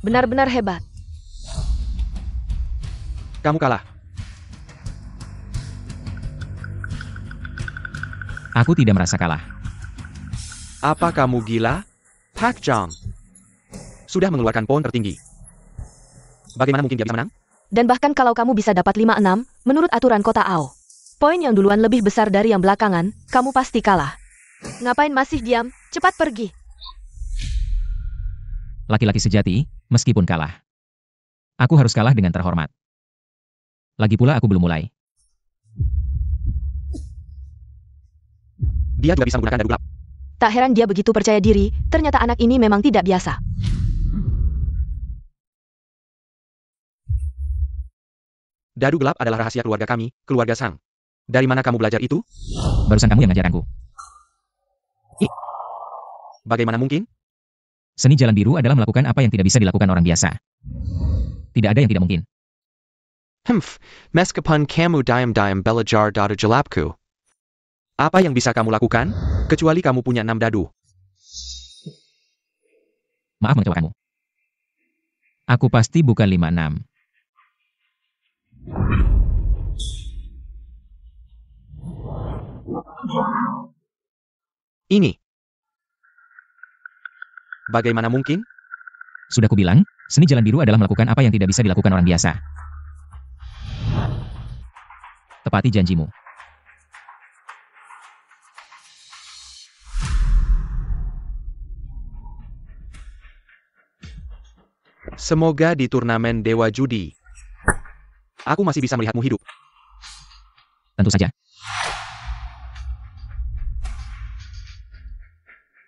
Benar-benar hebat. Kamu kalah. Aku tidak merasa kalah. Apa kamu gila? Pak Zhang sudah mengeluarkan poin tertinggi. Bagaimana mungkin dia bisa menang? Dan bahkan kalau kamu bisa dapat 5-6, menurut aturan kota Ao. Poin yang duluan lebih besar dari yang belakangan, kamu pasti kalah. Ngapain masih diam? Cepat pergi. Laki-laki sejati, meskipun kalah. Aku harus kalah dengan terhormat. Lagi pula aku belum mulai. Dia juga bisa menggunakan dadu gelap. Tak heran dia begitu percaya diri, ternyata anak ini memang tidak biasa. Dadu gelap adalah rahasia keluarga kami, keluarga Sang. Dari mana kamu belajar itu? Barusan kamu yang ngajaranku. Bagaimana mungkin? Seni jalan biru adalah melakukan apa yang tidak bisa dilakukan orang biasa. Tidak ada yang tidak mungkin. Humph, meskipun kamu diam-diam belajar dari jelapku. Apa yang bisa kamu lakukan? Kecuali kamu punya 6 dadu. Maaf mengecewakanmu. Aku pasti bukan 56. Ini. Bagaimana mungkin? Sudah kubilang, seni jalan biru adalah melakukan apa yang tidak bisa dilakukan orang biasa. Tepati janjimu. Semoga di turnamen Dewa Judi, aku masih bisa melihatmu hidup. Tentu saja.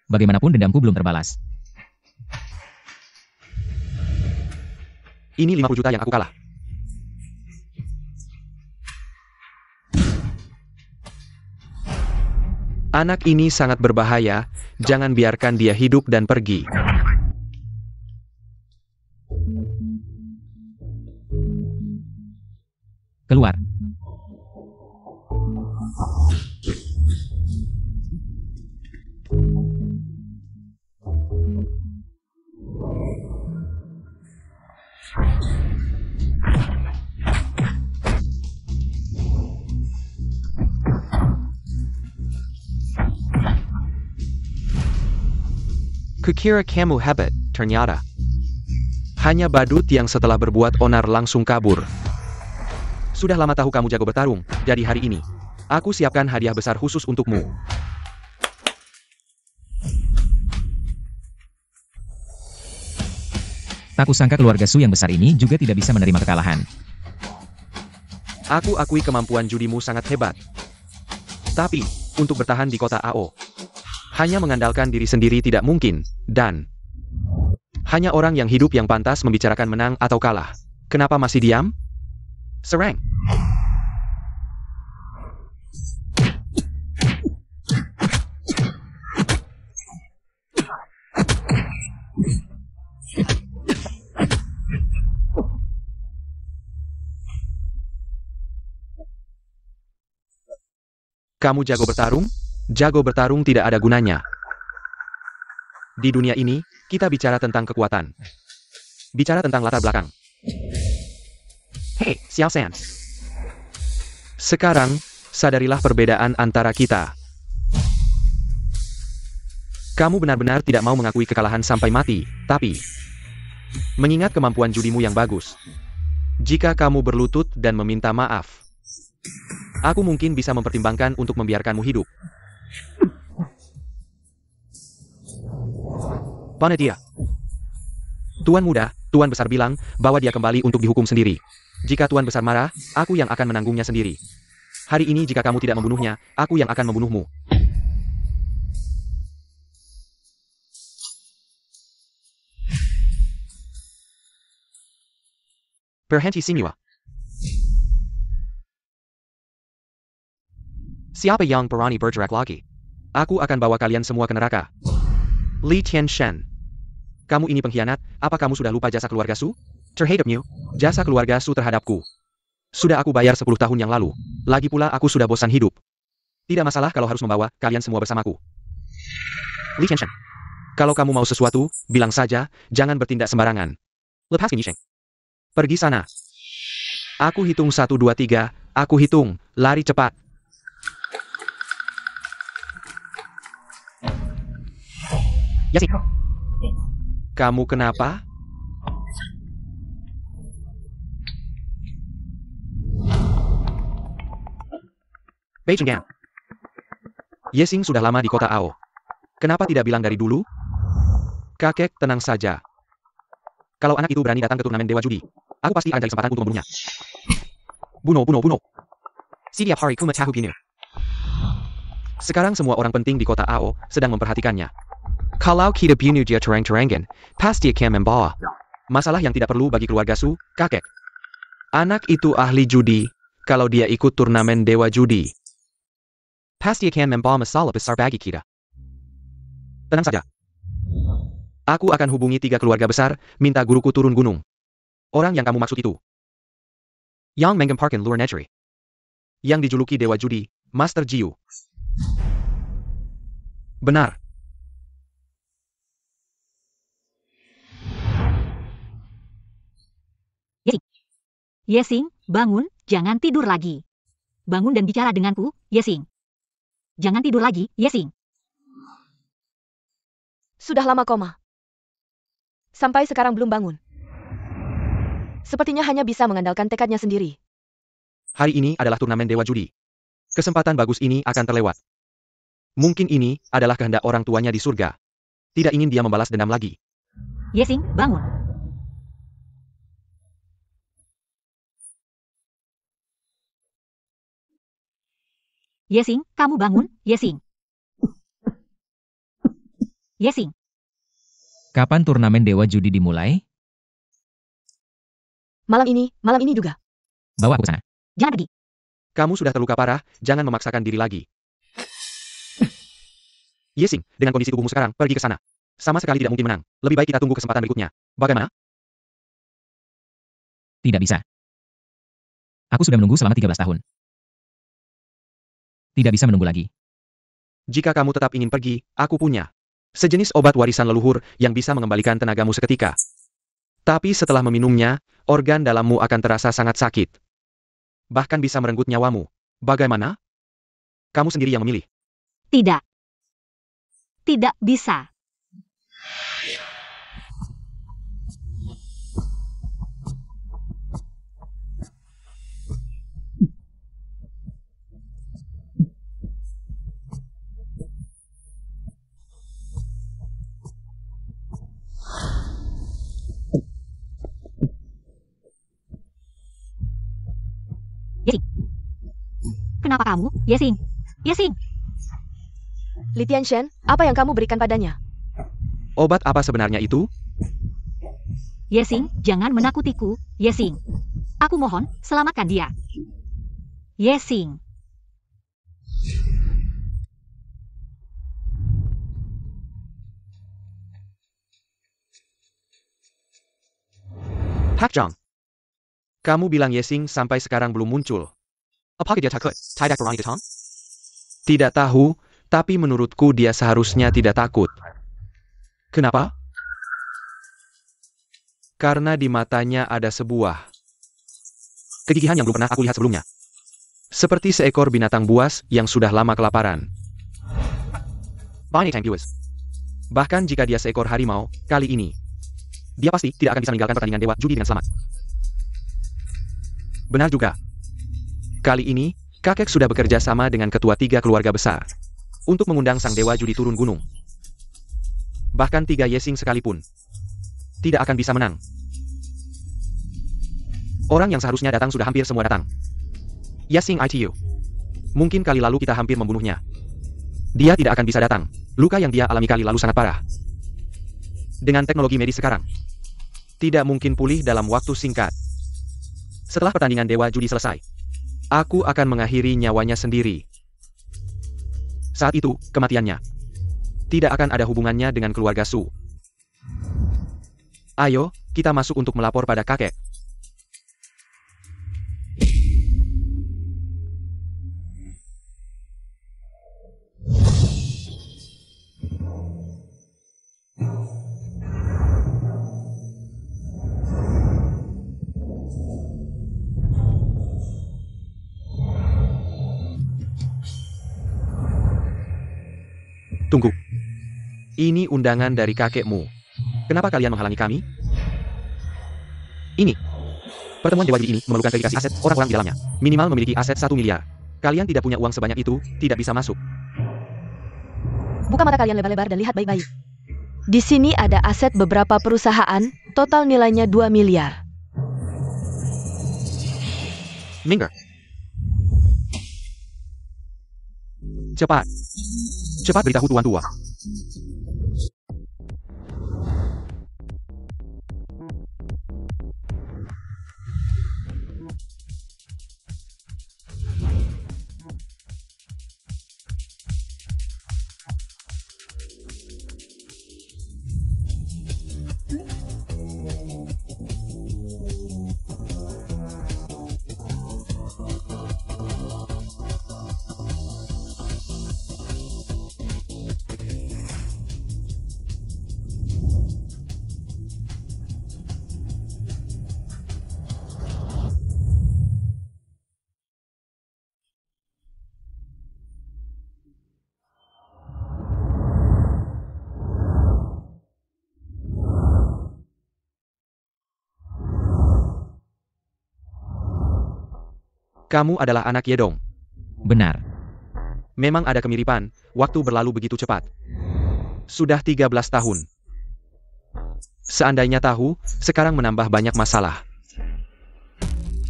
Bagaimanapun dendamku belum terbalas. Ini 50 juta yang aku kalah. Anak ini sangat berbahaya, jangan biarkan dia hidup dan pergi. Keluar. Kukira kamu hebat, ternyata. Hanya badut yang setelah berbuat onar langsung kabur. Sudah lama tahu kamu jago bertarung, jadi hari ini, aku siapkan hadiah besar khusus untukmu. Tak kusangka keluarga Su yang besar ini juga tidak bisa menerima kekalahan. Aku akui kemampuan judimu sangat hebat. Tapi, untuk bertahan di kota AO, hanya mengandalkan diri sendiri tidak mungkin, dan hanya orang yang hidup yang pantas membicarakan menang atau kalah. Kenapa masih diam? Serang! Kamu jago bertarung? Jago bertarung tidak ada gunanya. Di dunia ini, kita bicara tentang kekuatan. Bicara tentang latar belakang. Hei, Xiao San. Sekarang, sadarilah perbedaan antara kita. Kamu benar-benar tidak mau mengakui kekalahan sampai mati, tapi mengingat kemampuan judimu yang bagus. Jika kamu berlutut dan meminta maaf, aku mungkin bisa mempertimbangkan untuk membiarkanmu hidup. Pana dia. Tuan muda, Tuan besar bilang bahwa dia kembali untuk dihukum sendiri. Jika Tuan besar marah, aku yang akan menanggungnya sendiri. Hari ini jika kamu tidak membunuhnya, aku yang akan membunuhmu. Berhenti semua. Siapa yang berani bergerak lagi? Aku akan bawa kalian semua ke neraka. Li Tianshan. Kamu ini pengkhianat, apa kamu sudah lupa jasa keluarga Su? Terhadapmu, jasa keluarga Su terhadapku. Sudah aku bayar 10 tahun yang lalu. Lagi pula aku sudah bosan hidup. Tidak masalah kalau harus membawa kalian semua bersamaku. Li Tianshan. Kalau kamu mau sesuatu, bilang saja, jangan bertindak sembarangan. Lepas finishing. Pergi sana. Aku hitung 1, 2, 3, aku hitung, lari cepat. Yasi. Kamu kenapa? Beijing Gang. Yesing sudah lama di kota Ao. Kenapa tidak bilang dari dulu? Kakek, tenang saja. Kalau anak itu berani datang ke turnamen Dewa Judi, aku pasti akan cari kesempatan untuk membunuhnya. Bunuh. Setiap hari ku matahu binu. Sekarang semua orang penting di kota Ao sedang memperhatikannya. Kalau kita bunuh dia terang-terangan, pasti akan membawa masalah yang tidak perlu bagi keluarga Su, kakek. Anak itu ahli judi, kalau dia ikut turnamen Dewa Judi, pasti akan membawa masalah besar bagi kita. Tenang saja. Aku akan hubungi 3 keluarga besar, minta guruku turun gunung. Orang yang kamu maksud itu. Yang menggemparkan luar negeri. Yang dijuluki Dewa Judi, Master Jiu. Benar. Yesing, bangun, jangan tidur lagi. Bangun dan bicara denganku, Yesing. Jangan tidur lagi, Yesing. Sudah lama koma. Sampai sekarang belum bangun. Sepertinya hanya bisa mengandalkan tekadnya sendiri. Hari ini adalah turnamen Dewa Judi. Kesempatan bagus ini akan terlewat. Mungkin ini adalah kehendak orang tuanya di surga. Tidak ingin dia membalas dendam lagi. Yesing, bangun. Yesing, kamu bangun, Yesing. Yesing, Kapan turnamen Dewa Judi dimulai? Malam ini juga. Bawa aku ke sana. jangan pergi. Kamu sudah terluka parah, jangan memaksakan diri lagi. Yesing, dengan kondisi tubuhmu sekarang, pergi ke sana. Sama sekali tidak mungkin menang. Lebih baik kita tunggu kesempatan berikutnya. Bagaimana? Tidak bisa. Aku sudah menunggu selama 13 tahun. Tidak bisa menunggu lagi. Jika kamu tetap ingin pergi, aku punya sejenis obat warisan leluhur yang bisa mengembalikan tenagamu seketika. Tapi setelah meminumnya, organ dalammu akan terasa sangat sakit. Bahkan bisa merenggut nyawamu. Bagaimana? Kamu sendiri yang memilih. Tidak. Tidak bisa. Yesing. Kenapa kamu, Yesing? Yesing, Li Tianshan, apa yang kamu berikan padanya? Obat apa sebenarnya itu? Yesing, jangan menakutiku, Yesing. Aku mohon, selamatkan dia. Yesing. Hakjang. Kamu bilang Yesing sampai sekarang belum muncul. Apakah dia takut? Tidak berani datang? Tidak tahu, tapi menurutku dia seharusnya tidak takut. Kenapa? Karena di matanya ada sebuah kegigihan yang belum pernah aku lihat sebelumnya. Seperti seekor binatang buas yang sudah lama kelaparan. Bahkan jika dia seekor harimau, kali ini dia pasti tidak akan bisa meninggalkan pertandingan Dewa Judi dengan selamat. Benar juga. Kali ini, kakek sudah bekerja sama dengan ketua 3 keluarga besar untuk mengundang sang Dewa Judi turun gunung. Bahkan 3 Yesing sekalipun tidak akan bisa menang. Orang yang seharusnya datang sudah hampir semua datang. Yesing ITU. Mungkin kali lalu kita hampir membunuhnya. Dia tidak akan bisa datang. Luka yang dia alami kali lalu sangat parah. Dengan teknologi medis sekarang, tidak mungkin pulih dalam waktu singkat. Setelah pertandingan Dewa Judi selesai, aku akan mengakhiri nyawanya sendiri. Saat itu, kematiannya tidak akan ada hubungannya dengan keluarga Su. Ayo, kita masuk untuk melapor pada kakek. Tunggu. Ini undangan dari kakekmu. Kenapa kalian menghalangi kami? Ini. Pertemuan Dewa Judi ini memerlukan verifikasi aset orang-orang di dalamnya. Minimal memiliki aset 1 miliar. Kalian tidak punya uang sebanyak itu, tidak bisa masuk. Buka mata kalian lebar-lebar dan lihat baik-baik. Di sini ada aset beberapa perusahaan, total nilainya 2 miliar. Minggir. Cepat. Cepat beritahu tuan tua. Kamu adalah anak Yedong. Benar. Memang ada kemiripan, waktu berlalu begitu cepat. Sudah 13 tahun. Seandainya tahu, sekarang menambah banyak masalah.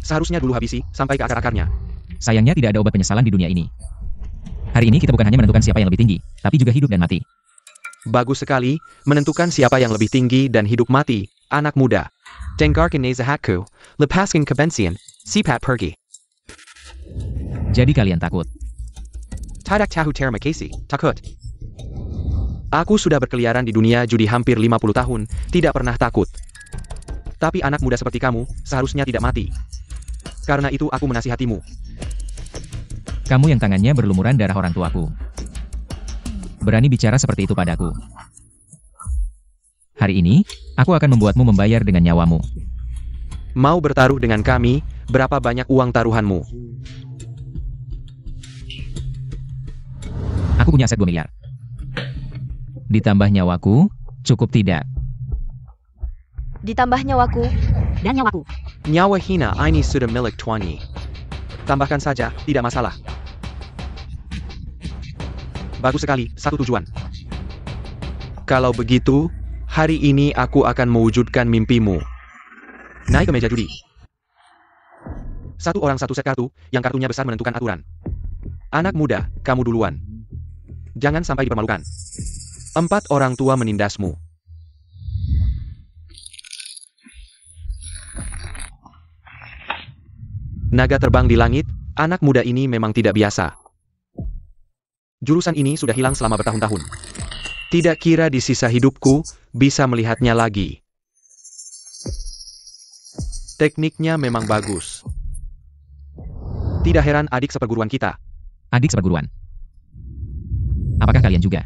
Seharusnya dulu habisi, sampai ke akar-akarnya. Sayangnya tidak ada obat penyesalan di dunia ini. Hari ini kita bukan hanya menentukan siapa yang lebih tinggi, tapi juga hidup dan mati. Bagus sekali, menentukan siapa yang lebih tinggi dan hidup mati, anak muda. Dengarkan nasihatku, lepaskan kebencian, sifat pergi. Jadi kalian takut. Tidak tahu terima kasih, takut. Aku sudah berkeliaran di dunia judi hampir 50 tahun, tidak pernah takut. Tapi anak muda seperti kamu, seharusnya tidak mati. Karena itu aku menasihatimu. Kamu yang tangannya berlumuran darah orang tuaku. Berani bicara seperti itu padaku. Hari ini, aku akan membuatmu membayar dengan nyawamu. Mau bertaruh dengan kami, berapa banyak uang taruhanmu? Aku punya aset 2 miliar. Ditambah nyawaku, cukup tidak. Ditambah nyawaku. Dan nyawaku. Nyawa hina ini sudah milik Tuani. Tambahkan saja, tidak masalah. Bagus sekali, satu tujuan. Kalau begitu, hari ini aku akan mewujudkan mimpimu. Naik ke meja judi. Satu orang satu set kartu, yang kartunya besar menentukan aturan. Anak muda, kamu duluan. Jangan sampai dipermalukan. 4 orang tua menindasmu. Naga terbang di langit, anak muda ini memang tidak biasa. Jurusan ini sudah hilang selama bertahun-tahun. Tidak kira di sisa hidupku, bisa melihatnya lagi. Tekniknya memang bagus. Tidak heran adik seperguruan kita. Adik seperguruan. Apakah kalian juga?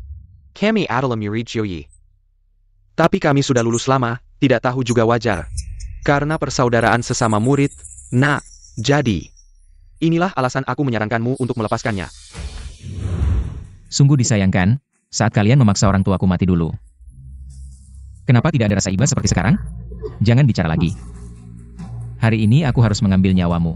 Kami adalah murid Joyi. Tapi kami sudah lulus lama, tidak tahu juga wajar. Karena persaudaraan sesama murid, nak, jadi. Inilah alasan aku menyarankanmu untuk melepaskannya. Sungguh disayangkan, saat kalian memaksa orang tuaku mati dulu. Kenapa tidak ada rasa iba seperti sekarang? Jangan bicara lagi. Hari ini aku harus mengambil nyawamu.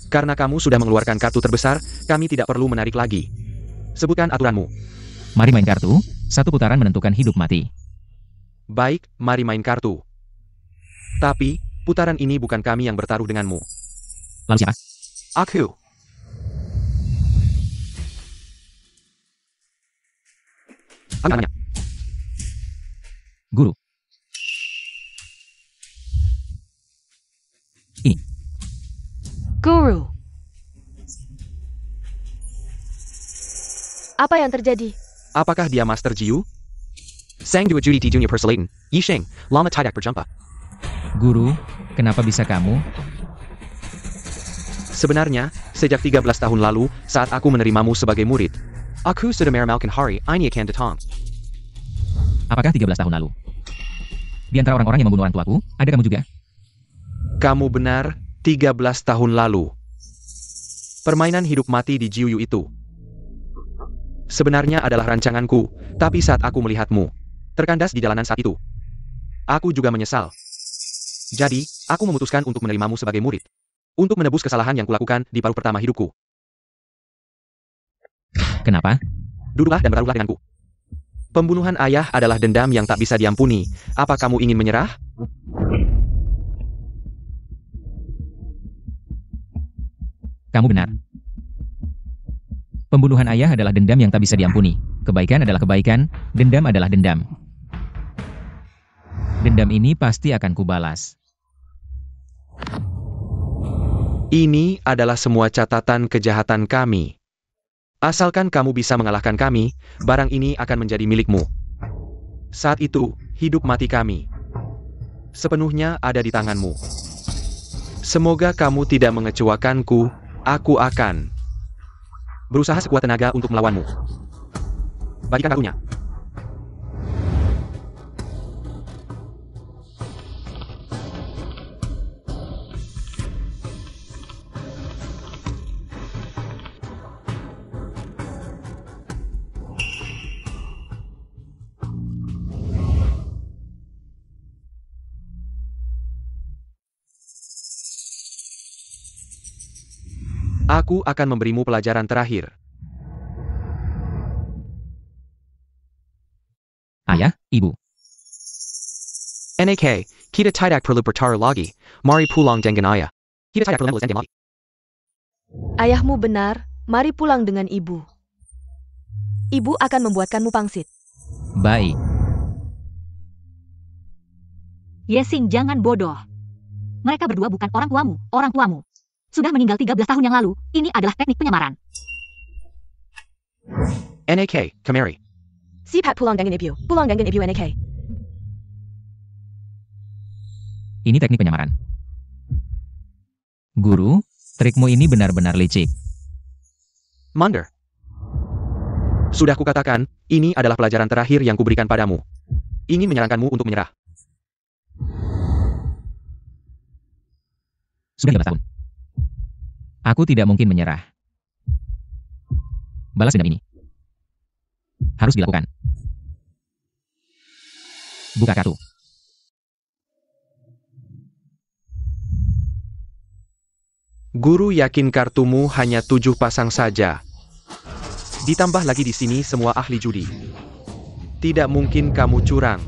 Karena kamu sudah mengeluarkan kartu terbesar, kami tidak perlu menarik lagi. Sebutkan aturanmu. Mari main kartu, satu putaran menentukan hidup mati. Baik, mari main kartu. Tapi, putaran ini bukan kami yang bertaruh denganmu. Lalu siapa? Aku. Apa namanya? Guru. Ini. Guru. Apa yang terjadi? Apakah dia Master Jiu? Sang dua judi di dunia persilatan, Yisheng, lama tidak berjumpa. Guru, kenapa bisa kamu? Sebenarnya, sejak 13 tahun lalu, saat aku menerimamu sebagai murid, Aku sudah meramalkan hari ini akan datang. Apakah 13 tahun lalu? Di antara orang-orang yang membunuh orang tuaku, ada kamu juga? kamu benar, 13 tahun lalu. Permainan hidup mati di Jiuyu itu sebenarnya adalah rancanganku, tapi saat aku melihatmu terkandas di jalanan saat itu, aku juga menyesal. Jadi, aku memutuskan untuk menerimamu sebagai murid. Untuk menebus kesalahan yang kulakukan di paruh pertama hidupku. Kenapa? Duduklah dan bertaruhlah denganku. Pembunuhan ayah adalah dendam yang tak bisa diampuni. Apa kamu ingin menyerah? Kamu benar. Pembunuhan ayah adalah dendam yang tak bisa diampuni. Kebaikan adalah kebaikan, dendam adalah dendam. Dendam ini pasti akan kubalas. Ini adalah semua catatan kejahatan kami. Asalkan kamu bisa mengalahkan kami, barang ini akan menjadi milikmu. Saat itu, hidup mati kami sepenuhnya ada di tanganmu. Semoga kamu tidak mengecewakanku, aku akan berusaha sekuat tenaga untuk melawanmu. Bagikan kartunya. Aku akan memberimu pelajaran terakhir. Ayah, ibu. NAK, kita tidak perlu bertaruh lagi. Mari pulang dengan ayah. Kita tidak perlu melanjutkan lagi. Ayahmu benar, mari pulang dengan ibu. Ibu akan membuatkanmu pangsit. Baik. Yesing, jangan bodoh. Mereka berdua bukan orang tuamu. Sudah meninggal 13 tahun yang lalu, ini adalah teknik penyamaran. NAK, kemari. Sipat pulang dengan ibu. Pulang dengan ibu NK. Ini teknik penyamaran. Guru, trikmu ini benar-benar licik. Mandor. Sudah kukatakan, ini adalah pelajaran terakhir yang kuberikan padamu. Ingin menyarankanmu untuk menyerah. Sudah 15 tahun. Aku tidak mungkin menyerah. Balas dendam ini harus dilakukan. Buka kartu. Guru yakin kartumu hanya 7 pasang saja. Ditambah lagi di sini semua ahli judi. Tidak mungkin kamu curang.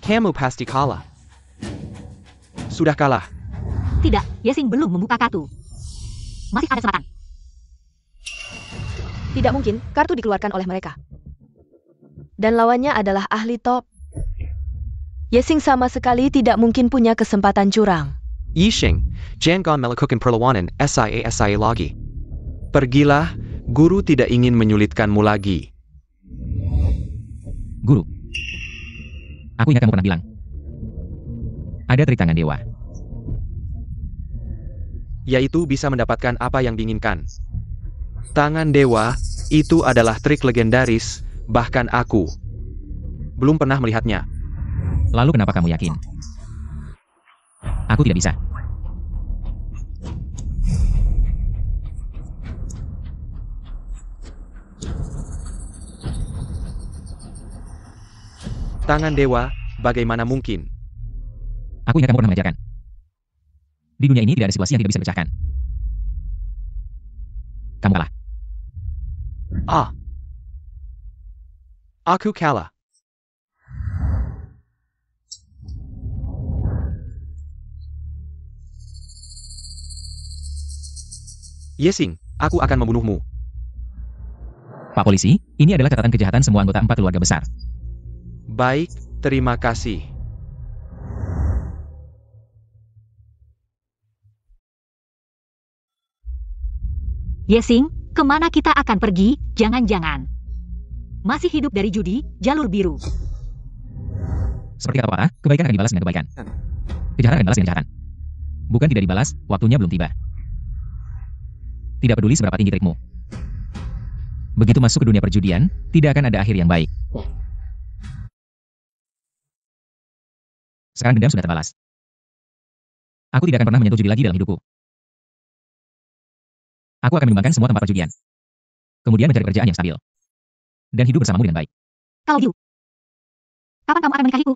Kamu pasti kalah. Sudah kalah. Tidak, Yesing belum membuka kartu. Masih ada kesempatan. Tidak mungkin, kartu dikeluarkan oleh mereka. Dan lawannya adalah ahli top. Yesing sama sekali tidak mungkin punya kesempatan curang. Yishing, jangan melakukan perlawanan SIA lagi. Pergilah, guru tidak ingin menyulitkanmu lagi. Guru. Aku ingat kamu pernah bilang. Ada trik tangan dewa. Yaitu bisa mendapatkan apa yang diinginkan. Tangan dewa, itu adalah trik legendaris, bahkan aku belum pernah melihatnya. Lalu kenapa kamu yakin? Aku tidak bisa. Tangan dewa, bagaimana mungkin? Aku ingat kamu pernah mengajarkan. Di dunia ini tidak ada situasi yang tidak bisa dipecahkan. Kamu kalah. Aku kalah. Yesing, aku akan membunuhmu. Pak polisi, ini adalah catatan kejahatan semua anggota 4 keluarga besar. Baik, terima kasih. Yesing, kemana kita akan pergi? Jangan-jangan masih hidup dari judi, jalur biru. Seperti kata Wara, kebaikan akan dibalas dengan kebaikan. Kejahatan akan dibalas dengan kejahatan. Bukan tidak dibalas, waktunya belum tiba. Tidak peduli seberapa tinggi trikmu. Begitu masuk ke dunia perjudian, tidak akan ada akhir yang baik. Sekarang dendam sudah terbalas. Aku tidak akan pernah menyentuh judi lagi dalam hidupku. Aku akan mengembangkan semua tempat perjudian. Kemudian mencari kerjaan yang stabil. Dan hidup bersamamu dengan baik. Kalau gitu, kapan kamu akan menikahiku?